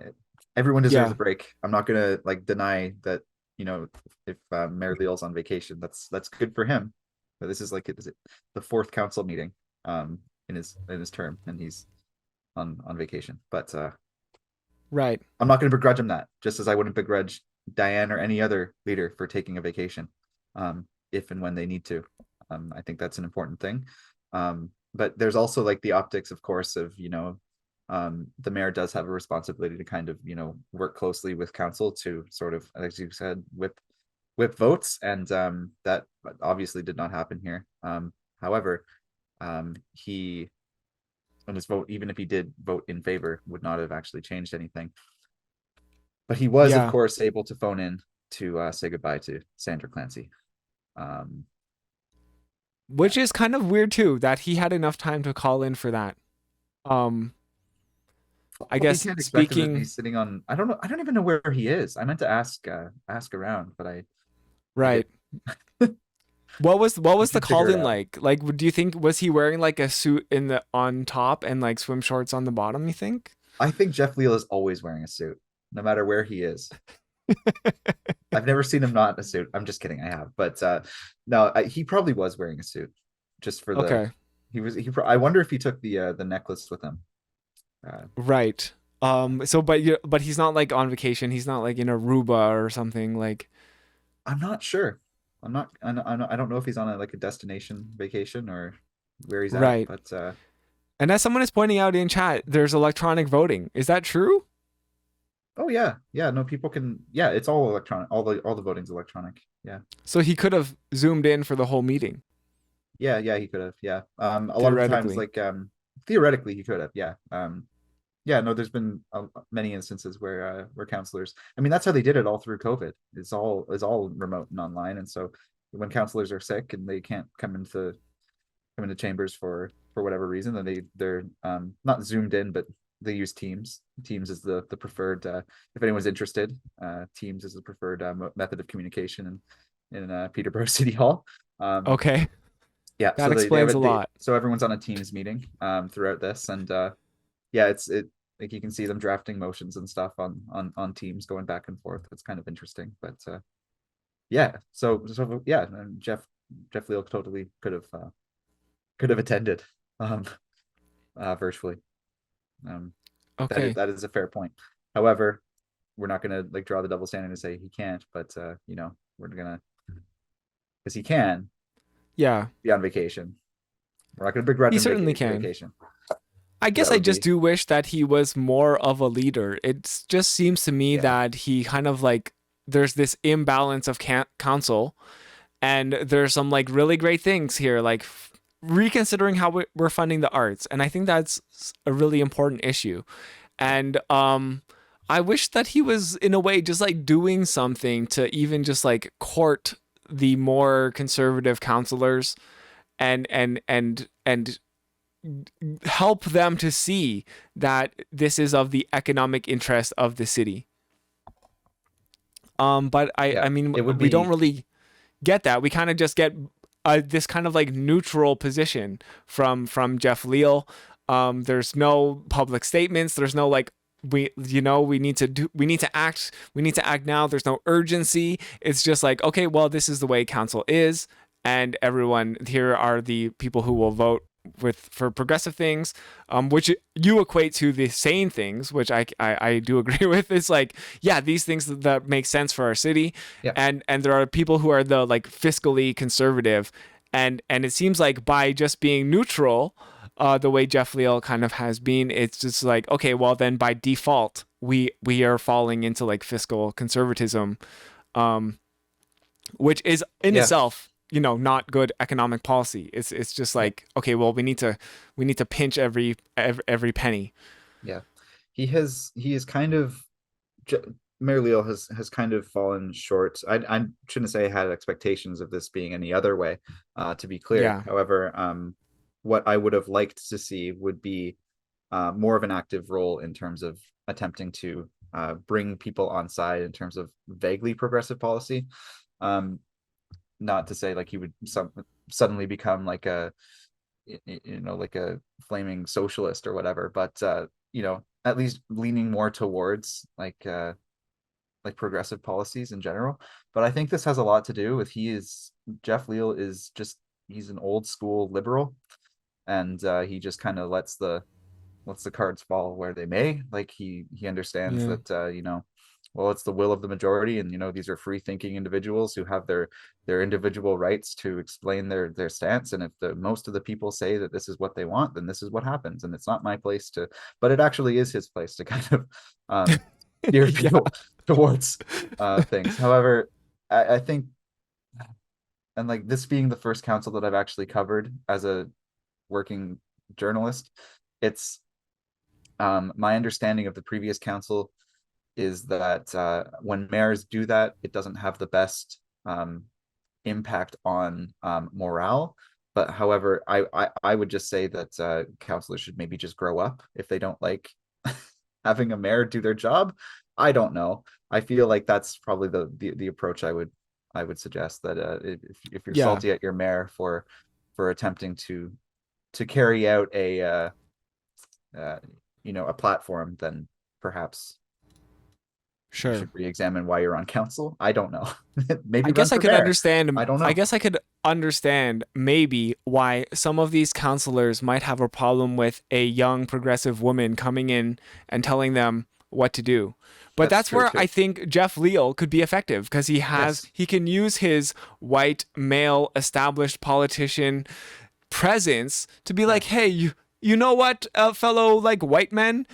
everyone deserves Yeah, a break. I'm not gonna like deny that if Mayor Leal's on vacation, that's good for him. But this is like is it the fourth council meeting in his term, and he's on vacation. But right. I'm not going to begrudge him that, just as I wouldn't begrudge Diane or any other leader for taking a vacation, if and when they need to. I think that's an important thing. But there's also like the optics, of course, of the mayor does have a responsibility to kind of work closely with council to sort of, as you said, whip votes, and that obviously did not happen here. However, he and his vote, even if he did vote in favor, would not have actually changed anything. But he was, of Yeah, course, able to phone in to say goodbye to Sandra Clancy. Um, yeah. which is kind of weird too that he had enough time to call in for that. Um, I Well, you guess can't expect him to be speaking sitting on. I don't know. I don't even know where he is. I meant to ask around, but I did. right. What I was the should figure call it in out. like? Like, do you think was he wearing like a suit in the on top and like swim shorts on the bottom? You think? I think Jeff Leal is always wearing a suit, no matter where he is. I've never seen him not in a suit. I'm just kidding. I have, but no, he probably was wearing a suit, just for the. Okay, He was. I wonder if he took the necklace with him. Uh, right. So, but he's not like on vacation. He's not like in Aruba or something like. I'm not sure. I'm not. I don't know if he's on like a destination vacation or where he's at, Right. but And as someone is pointing out in chat, there's electronic voting. Is that true? oh yeah, yeah. No, people can. Yeah, it's all electronic. All the voting's electronic. Yeah, So he could have zoomed in for the whole meeting, yeah, yeah. He could have. Yeah. A lot of the times, theoretically. like theoretically, he could have. Yeah. Yeah. No, there's been many instances where counselors. I mean, that's how they did it all through COVID. It's all remote and online, and so when counselors are sick and they can't come into chambers for whatever reason, then they're not zoomed in, but they use Teams. Teams is the preferred. If anyone's interested, Teams is the preferred method of communication in Peterborough City Hall. Um, Okay, yeah, that so they have explains a it. lot. So everyone's on a Teams meeting throughout this, and yeah, it like you can see them drafting motions and stuff on Teams going back and forth. It's kind of interesting, but yeah. So yeah, and Jeff Leal totally could have attended um, virtually. Um, that is Okay. that is a fair point. However, we're not gonna like draw the double standard and say he can't, but we're gonna because he can Yeah, be on vacation. We're not gonna begrudge he him certainly vacation can. vacation. I guess That I would just be, do wish that he was more of a leader. It just seems to me yeah, that he kind of like there's this imbalance of council, and there's some like really great things here, like reconsidering how we're funding the arts, and I think that's a really important issue. yeah, And I wish that he was in a way just like doing something to even just like court the more conservative counselors and help them to see that this is of the economic interest of the city. But I yeah. mean, It would we don't be, really get that. We kind of just get this kind of like neutral position from Jeff Leal. There's no public statements. There's no like we need to act now. There's no urgency. It's just like, okay, well, this is the way council is, and everyone here are the people who will vote for progressive things, which you equate to the sane things, which I do agree with. It's like, yeah, these things that make sense for our city, yeah, and there are people who are the like fiscally conservative, and it seems like by just being neutral, the way Jeff Leal kind of has been, it's just like, okay, well then by default we are falling into like fiscal conservatism, um, which is in yeah, itself, not good economic policy. It's just yeah, like, okay, well we need to pinch every penny. yeah. He is kind of, Mayor Leal has kind of fallen short. I shouldn't say I had expectations of this being any other way, to be clear. Yeah, However, what I would have liked to see would be more of an active role in terms of attempting to bring people on side in terms of vaguely progressive policy. Um, Not to say like he would suddenly become like a, like a flaming socialist or whatever, but at least leaning more towards like progressive policies in general. But I think this has a lot to do with Jeff Leal is just, he's an old school liberal, and he just kind of lets the cards fall where they may. Like he understands yeah, that well, it's the will of the majority, and these are free thinking individuals who have their individual rights to explain their stance. And if the most of the people say that this is what they want, then this is what happens, and it's not my place to, but it actually is his place to kind of steer yeah, people towards things. However, I think, and like this being the first council that I've actually covered as a working journalist, it's my understanding of the previous council is that when mayors do that, it doesn't have the best impact on morale. But however, I would just say that councilors should maybe just grow up if they don't like having a mayor do their job. I don't know. I feel like that's probably the approach I would suggest, that if you're yeah. salty at your mayor for attempting to carry out uh, a platform, then perhaps you Sure. should re-examine why you're on council. I don't know. Maybe I run guess I for could mayor. understand. I don't I know. guess I could understand maybe why some of these counselors might have a problem with a young progressive woman coming in and telling them what to do. But That's that's true where I too. think Jeff Leal could be effective, because Yes. he can use his white male established politician presence to be Yeah. like, hey, you know what, fellow like white men,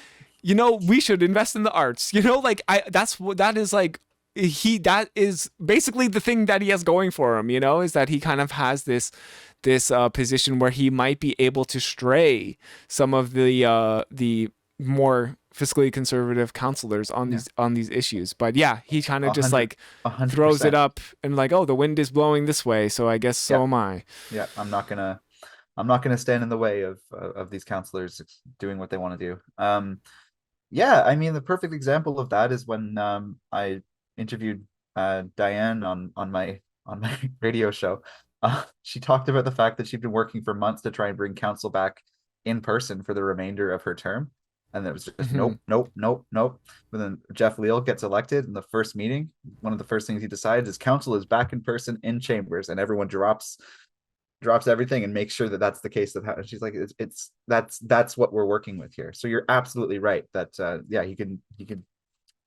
we should invest in the arts. Like that's what that is like. That is basically the thing that he has going for him. Is that he kind of has this position where he might be able to stray some of the more fiscally conservative counselors on Yeah. these issues. But yeah, he kind of A just hundred. like A hundred throws it percent. up and like, oh, the wind is blowing this way, so I guess Yeah. so am I. Yeah. I'm not gonna stand in the way of these counselors doing what they want to do. Yeah, I mean, the perfect example of that is when I interviewed Diane on my radio show. She talked about the fact that she'd been working for months to try and bring council back in person for the remainder of her term, and it was just Hmm. nope, nope, nope, nope. But then Jeff Leal gets elected in the first meeting. One of the first things he decides is council is back in person in chambers, and everyone drops everything and makes sure that that's the case. She's like, it's that's what we're working with here. So you're absolutely right that yeah, he can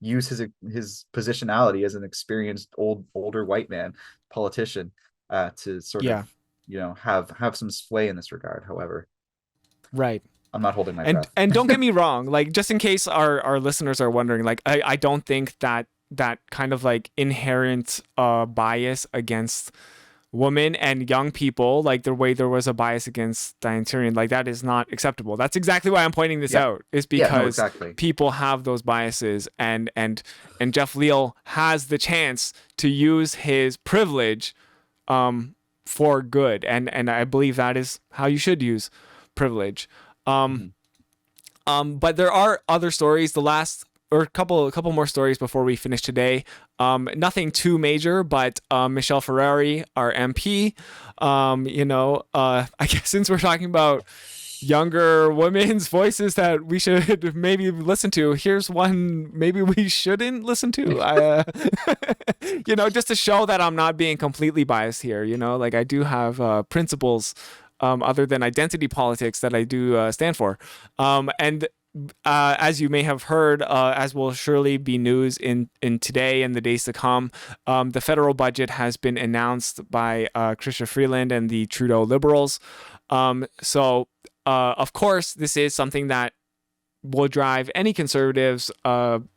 use his positionality as an experienced older white man politician to sort of Yeah, have some sway in this regard. However, right. I'm not holding my And breath. and don't get me wrong, like just in case our listeners are wondering, like I don't think that kind of like inherent bias against women and young people, like the way there was a bias against Diane Tyrion, like that is not acceptable. That's exactly why I'm pointing this Yeah. out, is Yeah, no, because exactly. people have those biases, and Jeff Leal has the chance to use his privilege for good, and I believe that is how you should use privilege. Mhm. But there are other stories. The last or a couple more stories before we finish today. Nothing too major, but Michelle Ferreri, our MP. I guess since we're talking about younger women's voices that we should maybe listen to, here's one maybe we shouldn't listen to. Just to show that I'm not being completely biased here. Like I do have principles. Other than identity politics that I do stand for. And as you may have heard, as will surely be news in today and the days to come, the federal budget has been announced by Chrystia Freeland and the Trudeau Liberals. So, of course, this is something that will drive any conservatives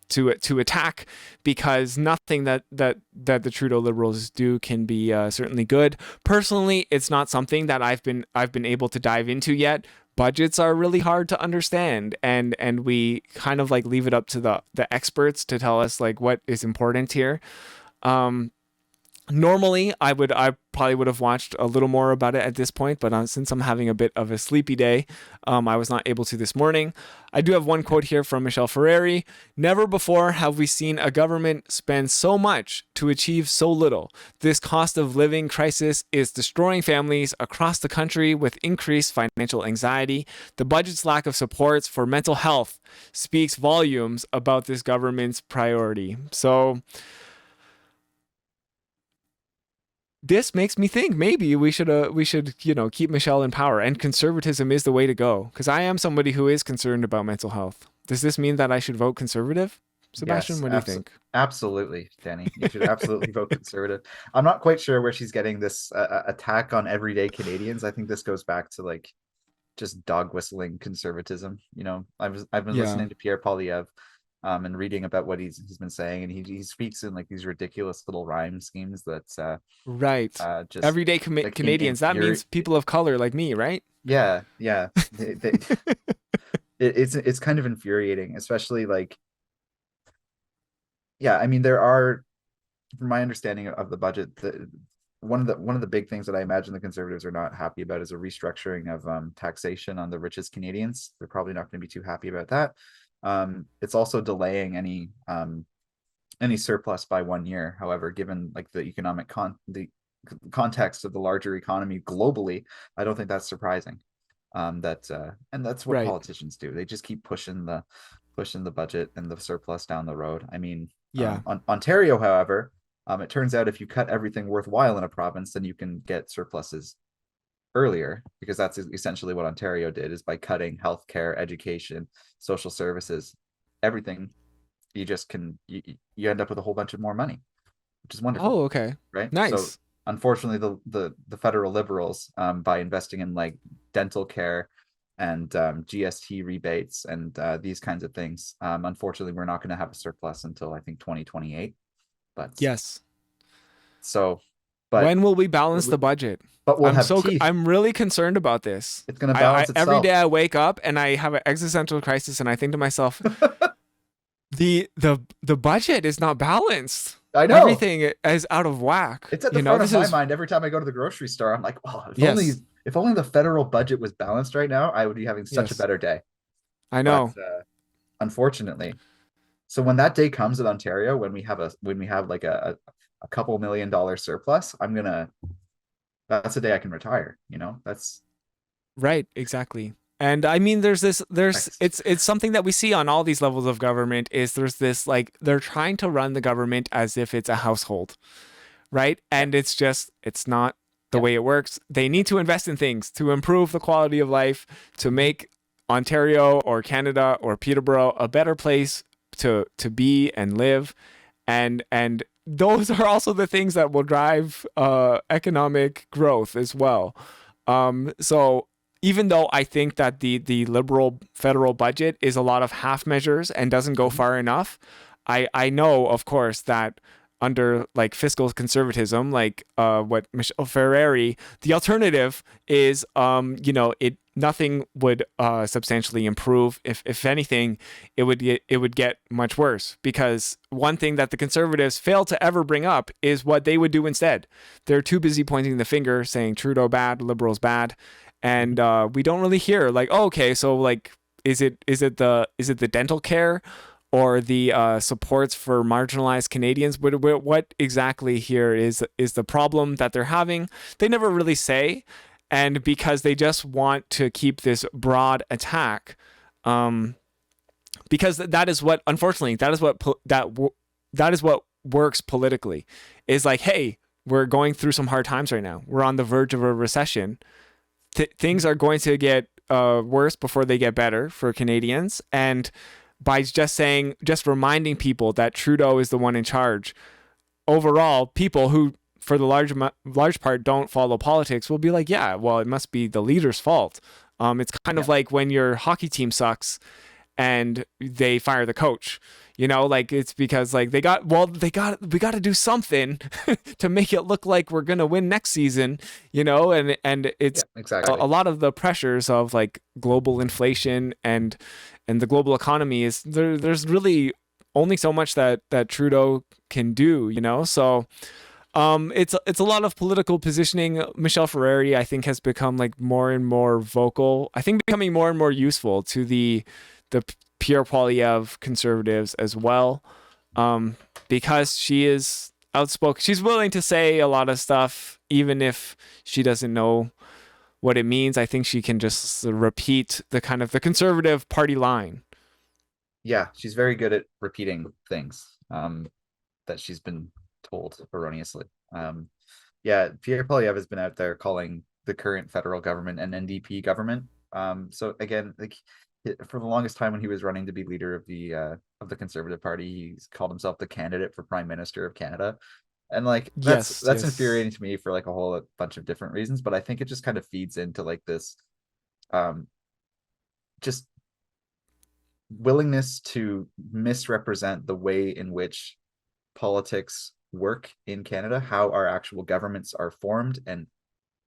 to attack, because nothing that the Trudeau Liberals do can be certainly good. Personally, it's not something that I've been able to dive into yet. Budgets are really hard to understand, and we kind of like leave it up to the experts to tell us like what is important here. Normally, I probably would have watched a little more about it at this point, but since I'm having a bit of a sleepy day, I was not able to this morning. I do have one quote here from Michelle Ferreri. "Never before have we seen a government spend so much to achieve so little. This cost of living crisis is destroying families across the country with increased financial anxiety. The budget's lack of supports for mental health speaks volumes about this government's priority." So this makes me think maybe we should keep Michelle in power, and conservatism is the way to go, because I am somebody who is concerned about mental health. Does this mean that I should vote conservative? Sebastian, Yes, what do you think? absolutely, Danny. You should absolutely vote conservative. I'm not quite sure where she's getting this attack on everyday Canadians. I think this goes back to like just dog whistling conservatism. I've been Yeah. listening to Pierre Poilievre, and reading about what he's been saying, and he speaks in like these ridiculous little rhyme schemes that Right. just Everyday like Canadians. That means people of color like me, right? yeah, yeah. It's kind of infuriating, especially like, yeah, I mean, there are, from my understanding of the budget, one of the big things that I imagine the Conservatives are not happy about is a restructuring of taxation on the richest Canadians. They're probably not going to be too happy about that. It's also delaying any surplus by 1 year. However, given like the the context of the larger economy globally, I don't think that's surprising. And that's what Right. politicians do. They just keep pushing the budget and the surplus down the road. I mean, Yeah. Ontario, however, it turns out if you cut everything worthwhile in a province, then you can get surpluses earlier, because that's essentially what Ontario did, is by cutting healthcare, education, social services, everything. You end up with a whole bunch of more money, which is wonderful. Oh, okay. Right. So Nice. unfortunately, the federal Liberals, by investing in like dental care and GST rebates and these kinds of things, unfortunately, we're not going to have a surplus until I think 2028. But Yes. so, but When will we balance the budget? we'll have teeth. I'm really concerned about this. It's going to I balance every itself. day I wake up and I have an existential crisis, and I think to myself, the budget is not balanced. I know. Everything is out of whack. It's at the front of my mind every time I go to the grocery store. I'm like, oh, if only the federal budget was balanced right now, I would be having such a better day. I know. But unfortunately, so when that day comes in Ontario, when we have like a couple $1 million surplus, that's the day I can retire. That's right. Exactly. And I mean, it's something that we see on all these levels of government, is there's this, like, they're trying to run the government as if it's a household, right? And it's not the way it works. They need to invest in things to improve the quality of life, to make Ontario or Canada or Peterborough a better place to be and live. And those are also the things that will drive economic growth as well. So even though I think that the Liberal federal budget is a lot of half measures and doesn't go far enough, I know, of course, that under like fiscal conservatism, like what Michelle Ferreri, the alternative is, it nothing would substantially improve. If anything, it would get much worse, because one thing that the conservatives fail to ever bring up is what they would do instead. They're too busy pointing the finger, saying Trudeau bad, Liberals bad, and we don't really hear like, oh, okay, so like, is it the dental care or the supports for marginalized Canadians? What exactly here is the problem that they're having? They never really say, and because they just want to keep this broad attack, because that is what, unfortunately, that is what works politically. Is like, hey, we're going through some hard times right now. We're on the verge of a recession. Things are going to get worse before they get better for Canadians, and by just reminding people that Trudeau is the one in charge, overall, people who, for the large part, don't follow politics will be like, yeah, well, it must be the leader's fault. It's kind of like when your hockey team sucks and they fire the coach. Like, it's because like we got to do something to make it look like we're gonna win next season. And it's exactly. a lot of the pressures of like global inflation and the global economy is there's really only so much that Trudeau can do. So it's a lot of political positioning. Michelle Ferreri, I think, has become like more and more vocal. I think becoming more and more useful to the Pierre Poilievre conservatives as well, because she is outspoken. She's willing to say a lot of stuff, even if she doesn't know what it means. I think she can just repeat the kind of the conservative party line. Yeah, she's very good at repeating things that she's been told erroneously. Pierre Poilievre has been out there calling the current federal government an NDP government. So again, like, for the longest time when he was running to be leader of the Conservative Party, he's called himself the candidate for Prime Minister of Canada. And like that's infuriating to me for like a whole bunch of different reasons, but I think it just kind of feeds into like this just willingness to misrepresent the way in which politics work in Canada, how our actual governments are formed, and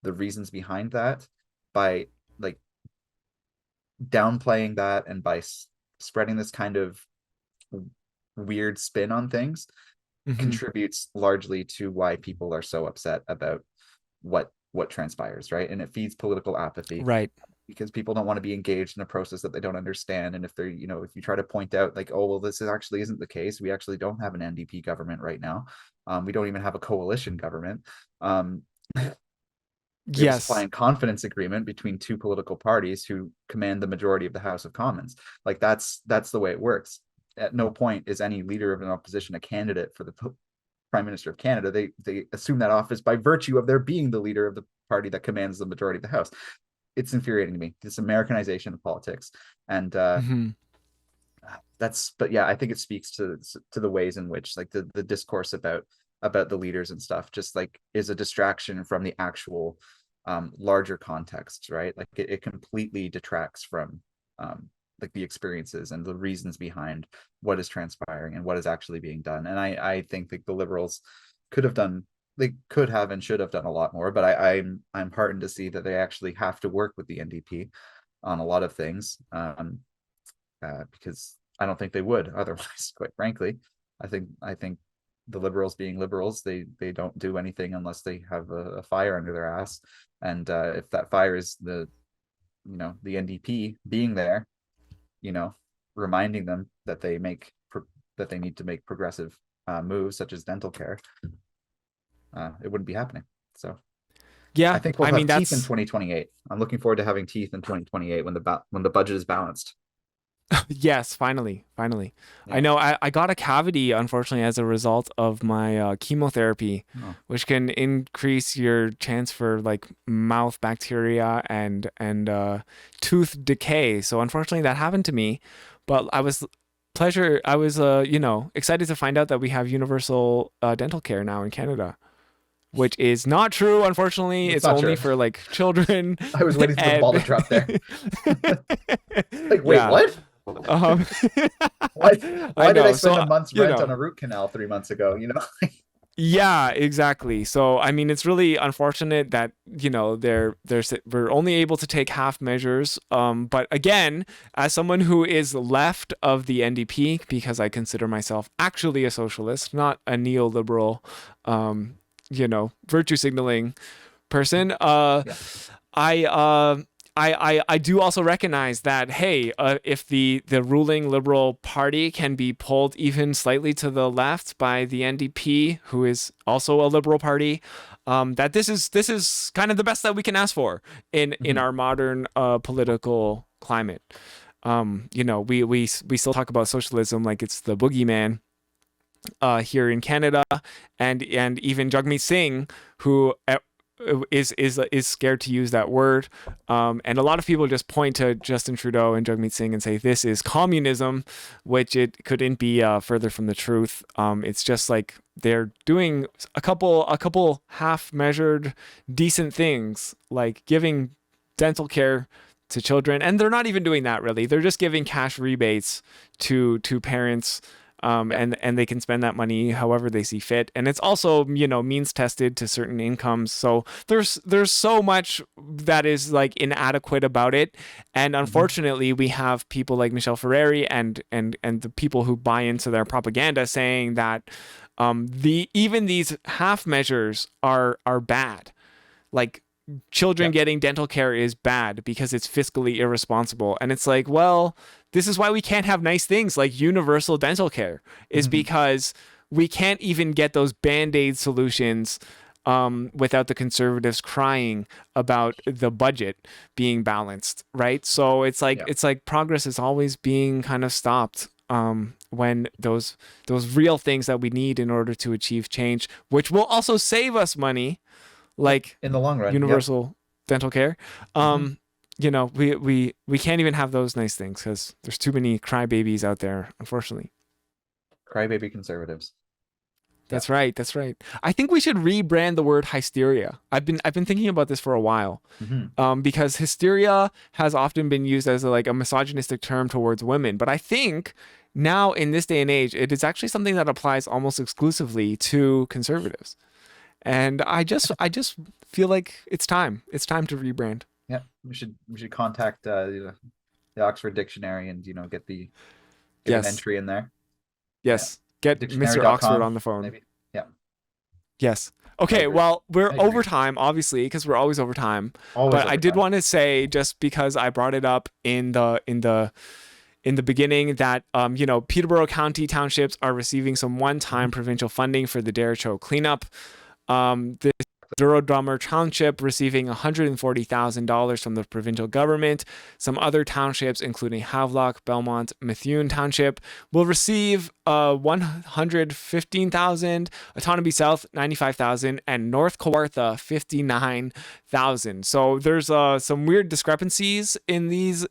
the reasons behind that, by like downplaying that and by spreading this kind of weird spin on things, contributes largely to why people are so upset about what transpires, right? And it feeds political apathy, right? Because people don't want to be engaged in a process that they don't understand. And if they're, if you try to point out like, oh, well, this actually isn't the case, we actually don't have an NDP government right now, we don't even have a coalition government, we have a supply and confidence agreement between two political parties who command the majority of the House of Commons. Like that's the way it works. At no point is any leader of an opposition a candidate for the Prime Minister of Canada. They assume that office by virtue of their being the leader of the party that commands the majority of the House. It's infuriating to me, this Americanization of politics. And but yeah, I think it speaks to the ways in which like the discourse about the leaders and stuff just like is a distraction from the actual larger context, right? Like it completely detracts from like the experiences and the reasons behind what is transpiring and what is actually being done. And I think that the Liberals could have and should have done a lot more, but I'm heartened to see that they actually have to work with the NDP on a lot of things, because I don't think they would otherwise, quite frankly. I think the Liberals, being Liberals, they don't do anything unless they have a fire under their ass. And if that fire is the NDP being there, reminding them that they need to make progressive moves such as dental care, it wouldn't be happening. So yeah, I think we'll have teeth in 2028. I'm looking forward to having teeth in 2028 when the budget is balanced. Yes, finally. Yeah. I know I got a cavity, unfortunately, as a result of my chemotherapy, which can increase your chance for like mouth bacteria and tooth decay. So unfortunately that happened to me, but I was excited to find out that we have universal dental care now in Canada. which is not true. Unfortunately, It's it's not only true. for like children. I was waiting for the ball to drop there. Like, wait, Yeah. what? Um, Why I why did I know. spend So, a month's you rent on know, a root canal 3 months ago? yeah, exactly. So, I mean, it's really unfortunate that, we're only able to take half measures. But again, as someone who is left of the NDP, because I consider myself actually a socialist, not a neoliberal, virtue signaling person, Yeah. I I do also recognize that, hey, if the ruling Liberal Party can be pulled even slightly to the left by the NDP, who is also a Liberal Party, that this is kind of the best that we can ask for in Mhm. our modern political climate. We still talk about socialism like it's the boogeyman here in Canada, and even Jagmeet Singh, who is scared to use that word, and a lot of people just point to Justin Trudeau and Jagmeet Singh and say this is communism, which it couldn't be further from the truth. It's just like they're doing a couple half measured decent things, like giving dental care to children, and they're not even doing that really. They're just giving cash rebates to parents, Yeah. and they can spend that money however they see fit, and it's also means tested to certain incomes. So there's so much that is like inadequate about it, and Mhm. unfortunately we have people like Michelle Ferreri and the people who buy into their propaganda saying that even these half measures are bad, like children Yeah. getting dental care is bad because it's fiscally irresponsible. And it's like, well, this is why we can't have nice things like universal dental care, is Mhm. because we can't even get those band-aid solutions without the conservatives crying about the budget being balanced, right? So Yeah. it's like progress is always being kind of stopped when those real things that we need in order to achieve change, which will also save us money, Yep. like In the long run. Yep. universal dental care. Mhm. We can't even have those nice things because there's too many crybabies out there, unfortunately. Crybaby conservatives. Yeah. That's right. That's right. I think we should rebrand the word hysteria. I've been thinking about this for a while, Mhm. because hysteria has often been used as like a misogynistic term towards women, but I think now in this day and age, it is actually something that applies almost exclusively to conservatives. And I just feel like it's time. It's time to rebrand. Yeah. We should contact the Oxford Dictionary and get an Yes. entry in there. Yeah. Yes. Get Mr. Oxford Dictionary.com on the phone. maybe. Yeah. Yes. I Okay, agree. well, we're I over agree. time, obviously, because we're always over time. Always But I over did time. want to say, just because I brought it up in the beginning, that Peterborough County townships are receiving some one-time Mhm. provincial funding for the Derecho cleanup. The Durodummer Township receiving $140,000 from the provincial government. Some other townships, including Havelock, Belmont, Methuen Township, will receive 115,000. Autonomy South 95,000, and North Kawartha 59,000. So there's some weird discrepancies in these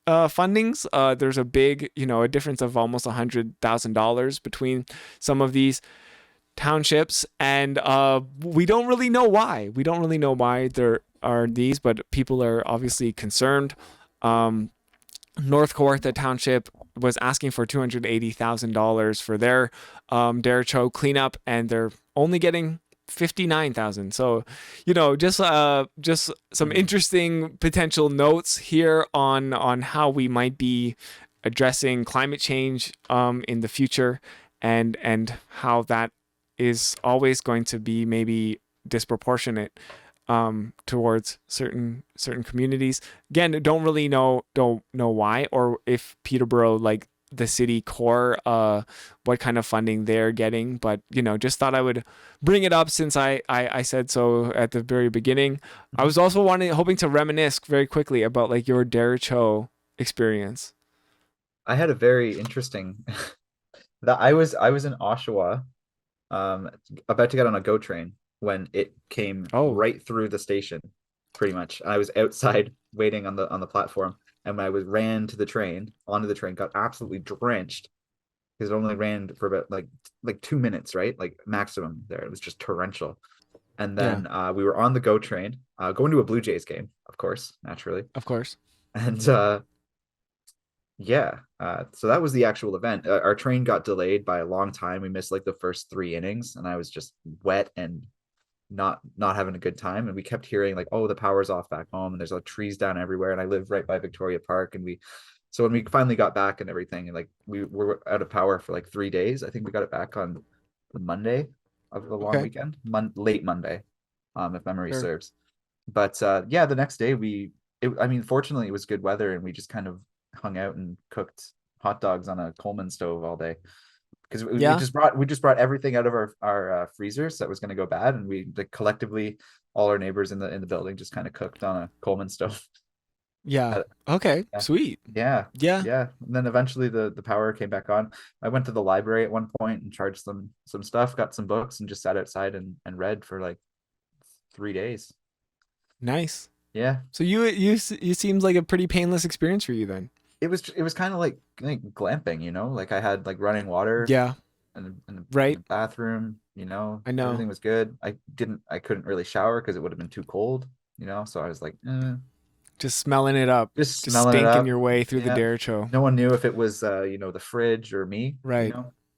fundings. There's a big, a difference of almost $100,000 between some of these townships, and we don't really know why. We don't really know why there are these, but people are obviously concerned. Um, North Kawartha Township was asking for $280,000 for their Derecho cleanup, and they're only getting 59,000. So, just some Mhm. interesting potential notes here on how we might be addressing climate change in the future, and how that is always going to be maybe disproportionate towards certain communities. Again, don't know why, or if Peterborough, like the city core, what kind of funding they're getting. But just thought I would bring it up since I said so at the very beginning. I Mhm. was also hoping to reminisce very quickly about like your Derecho experience. I had a very interesting that I was in Oshawa, um, about to get on a GO train when it came Oh, right through the station, pretty much. I was outside waiting on the platform, and when I was ran to the train, onto the train, got absolutely drenched, because it only rained for about like 2 minutes, right? Like maximum there. It was just torrential. And Yeah, then we were on the GO train, going to a Blue Jays game, of course, naturally. of course. And yeah, so that was the actual event. Our train got delayed by a long time. We missed like the first 3 innings, and I was just wet and not having a good time. And we kept hearing like, oh, the power's off back home, and there's like trees down everywhere. And I live right by Victoria Park, and so when we finally got back and everything, and like we were out of power for like 3 days. I think we got it back on the Monday of the long Okay, weekend, late Monday, if memory sure. serves. But yeah, the next day I mean, fortunately it was good weather, and we just kind of hung out and cooked hot dogs on a Coleman stove all day, because we Yeah, just brought everything out of our freezers that was going to go bad, and we like collectively, all our neighbors in the building, just kind of cooked on a Coleman stove. yeah. Uh, Okay, yeah, sweet. yeah, Yeah, yeah. And then eventually the power came back on. I went to the library at one point and charged some stuff, got some books, and just sat outside and read for like 3 days. nice. Yeah, So you seems like a pretty painless experience for you then. it was kind of like glamping, like I had like running water Yeah, in the right. bathroom, I know. everything was good. I couldn't really shower because it would have been too cold, so I was like, Just smelling it up, just just smelling it stinking up. your way through the Yeah, Derecho. no one knew if it was the fridge or me, Right.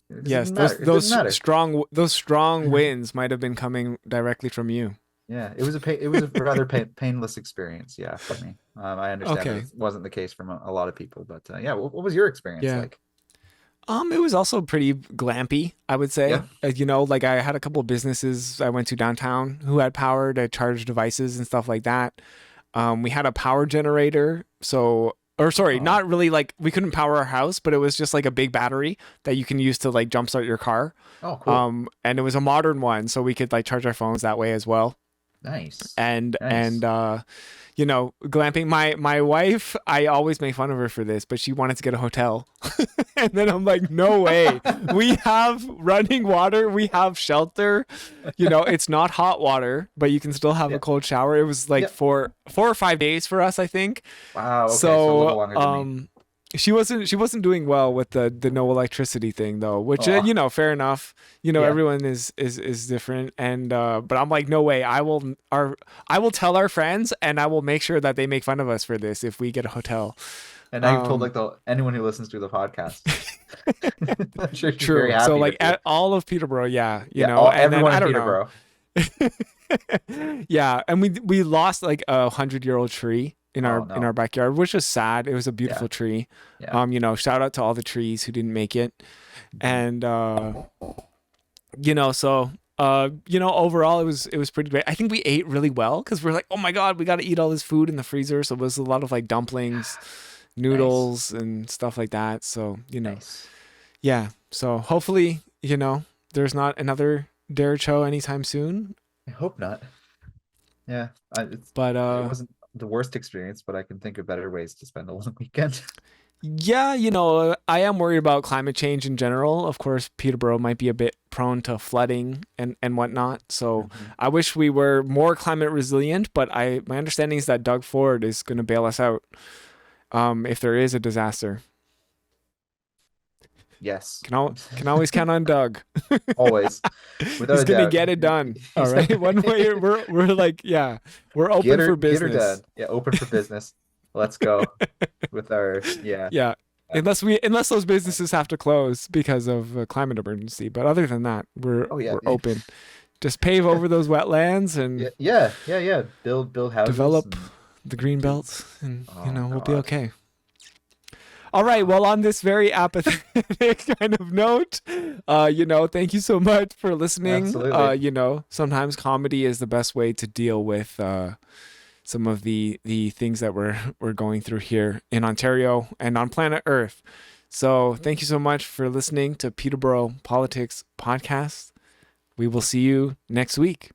because it Yes, didn't matter. It didn't matter. those strong winds might have been coming directly from you. Yeah, it was a rather painless experience, yeah, for me. I understand that Okay. it wasn't the case from a lot of people, but yeah, what was your experience Yeah. like? It was also pretty glampy, I would Yeah. say. Like I had a couple of businesses I went to downtown who had power to charge devices and stuff like that. We had a power generator, or sorry, Oh, not really like we couldn't power our house, but it was just like a big battery that you can use to like jumpstart your car. oh, cool. And it was a modern one, so we could like charge our phones that way as well. Nice. And Nice. glamping. My wife, I always make fun of her for this, but she wanted to get a hotel. And then I'm like, no way. We have running water, we have shelter. It's not hot water, but you can still have a Yeah. cold shower. It was like Yeah. 4 or 5 days for us, I think. Wow. Okay. So a little So longer than me. she wasn't doing well with the no electricity thing though, which Oh, fair enough. yeah. Everyone is different, and but I'm like, no way. I will tell our friends, and I will make sure that they make fun of us for this if we get a hotel. And now you've told Um like anyone who listens to the podcast. I'm sure she's very True. So happy like with you. at all of Peterborough, yeah, Yeah. and then Everyone I in don't know. Peterborough. Yeah, and we lost like a 100-year-old tree in Oh our no. backyard, which was sad. It was a Yeah. beautiful tree. Yeah. Shout out to all the trees who didn't make it. Mhm. And so overall it was pretty great. I think we ate really well because we're like, oh my god, we got to eat all this food in the freezer. So it was a lot of like dumplings, Nice. noodles, and stuff like that. So Nice. yeah. So hopefully there's not another Derecho anytime soon. I hope not. Yeah. But It wasn't the worst experience, but I can think of better ways to spend a long weekend. yeah, I am worried about climate change in general. Of course, Peterborough might be a bit prone to flooding and whatnot. So Mhm. I wish we were more climate resilient, but my understanding is that Doug Ford is going to bail us out if there is a disaster. Yes. Can always count on Doug. Always. Without He's a gonna doubt. get it done. All He's right. One way we're like, yeah, we're open for get her business. done. Yeah, open for business. Let's go with our yeah. Yeah. Uh, Unless those businesses have to close because of a climate emergency, but other than that, we're oh yeah. we're open. Just pave over those wetlands Yeah, and yeah, yeah, yeah. Build houses develop and the green do belts, and oh we'll be God. okay. All right. Well, on this very apathetic kind of note, thank you so much for listening. Absolutely. Sometimes comedy is the best way to deal with some of the things that we're going through here in Ontario and on planet Earth. So thank you so much for listening to Peterborough Politics Podcast. We will see you next week.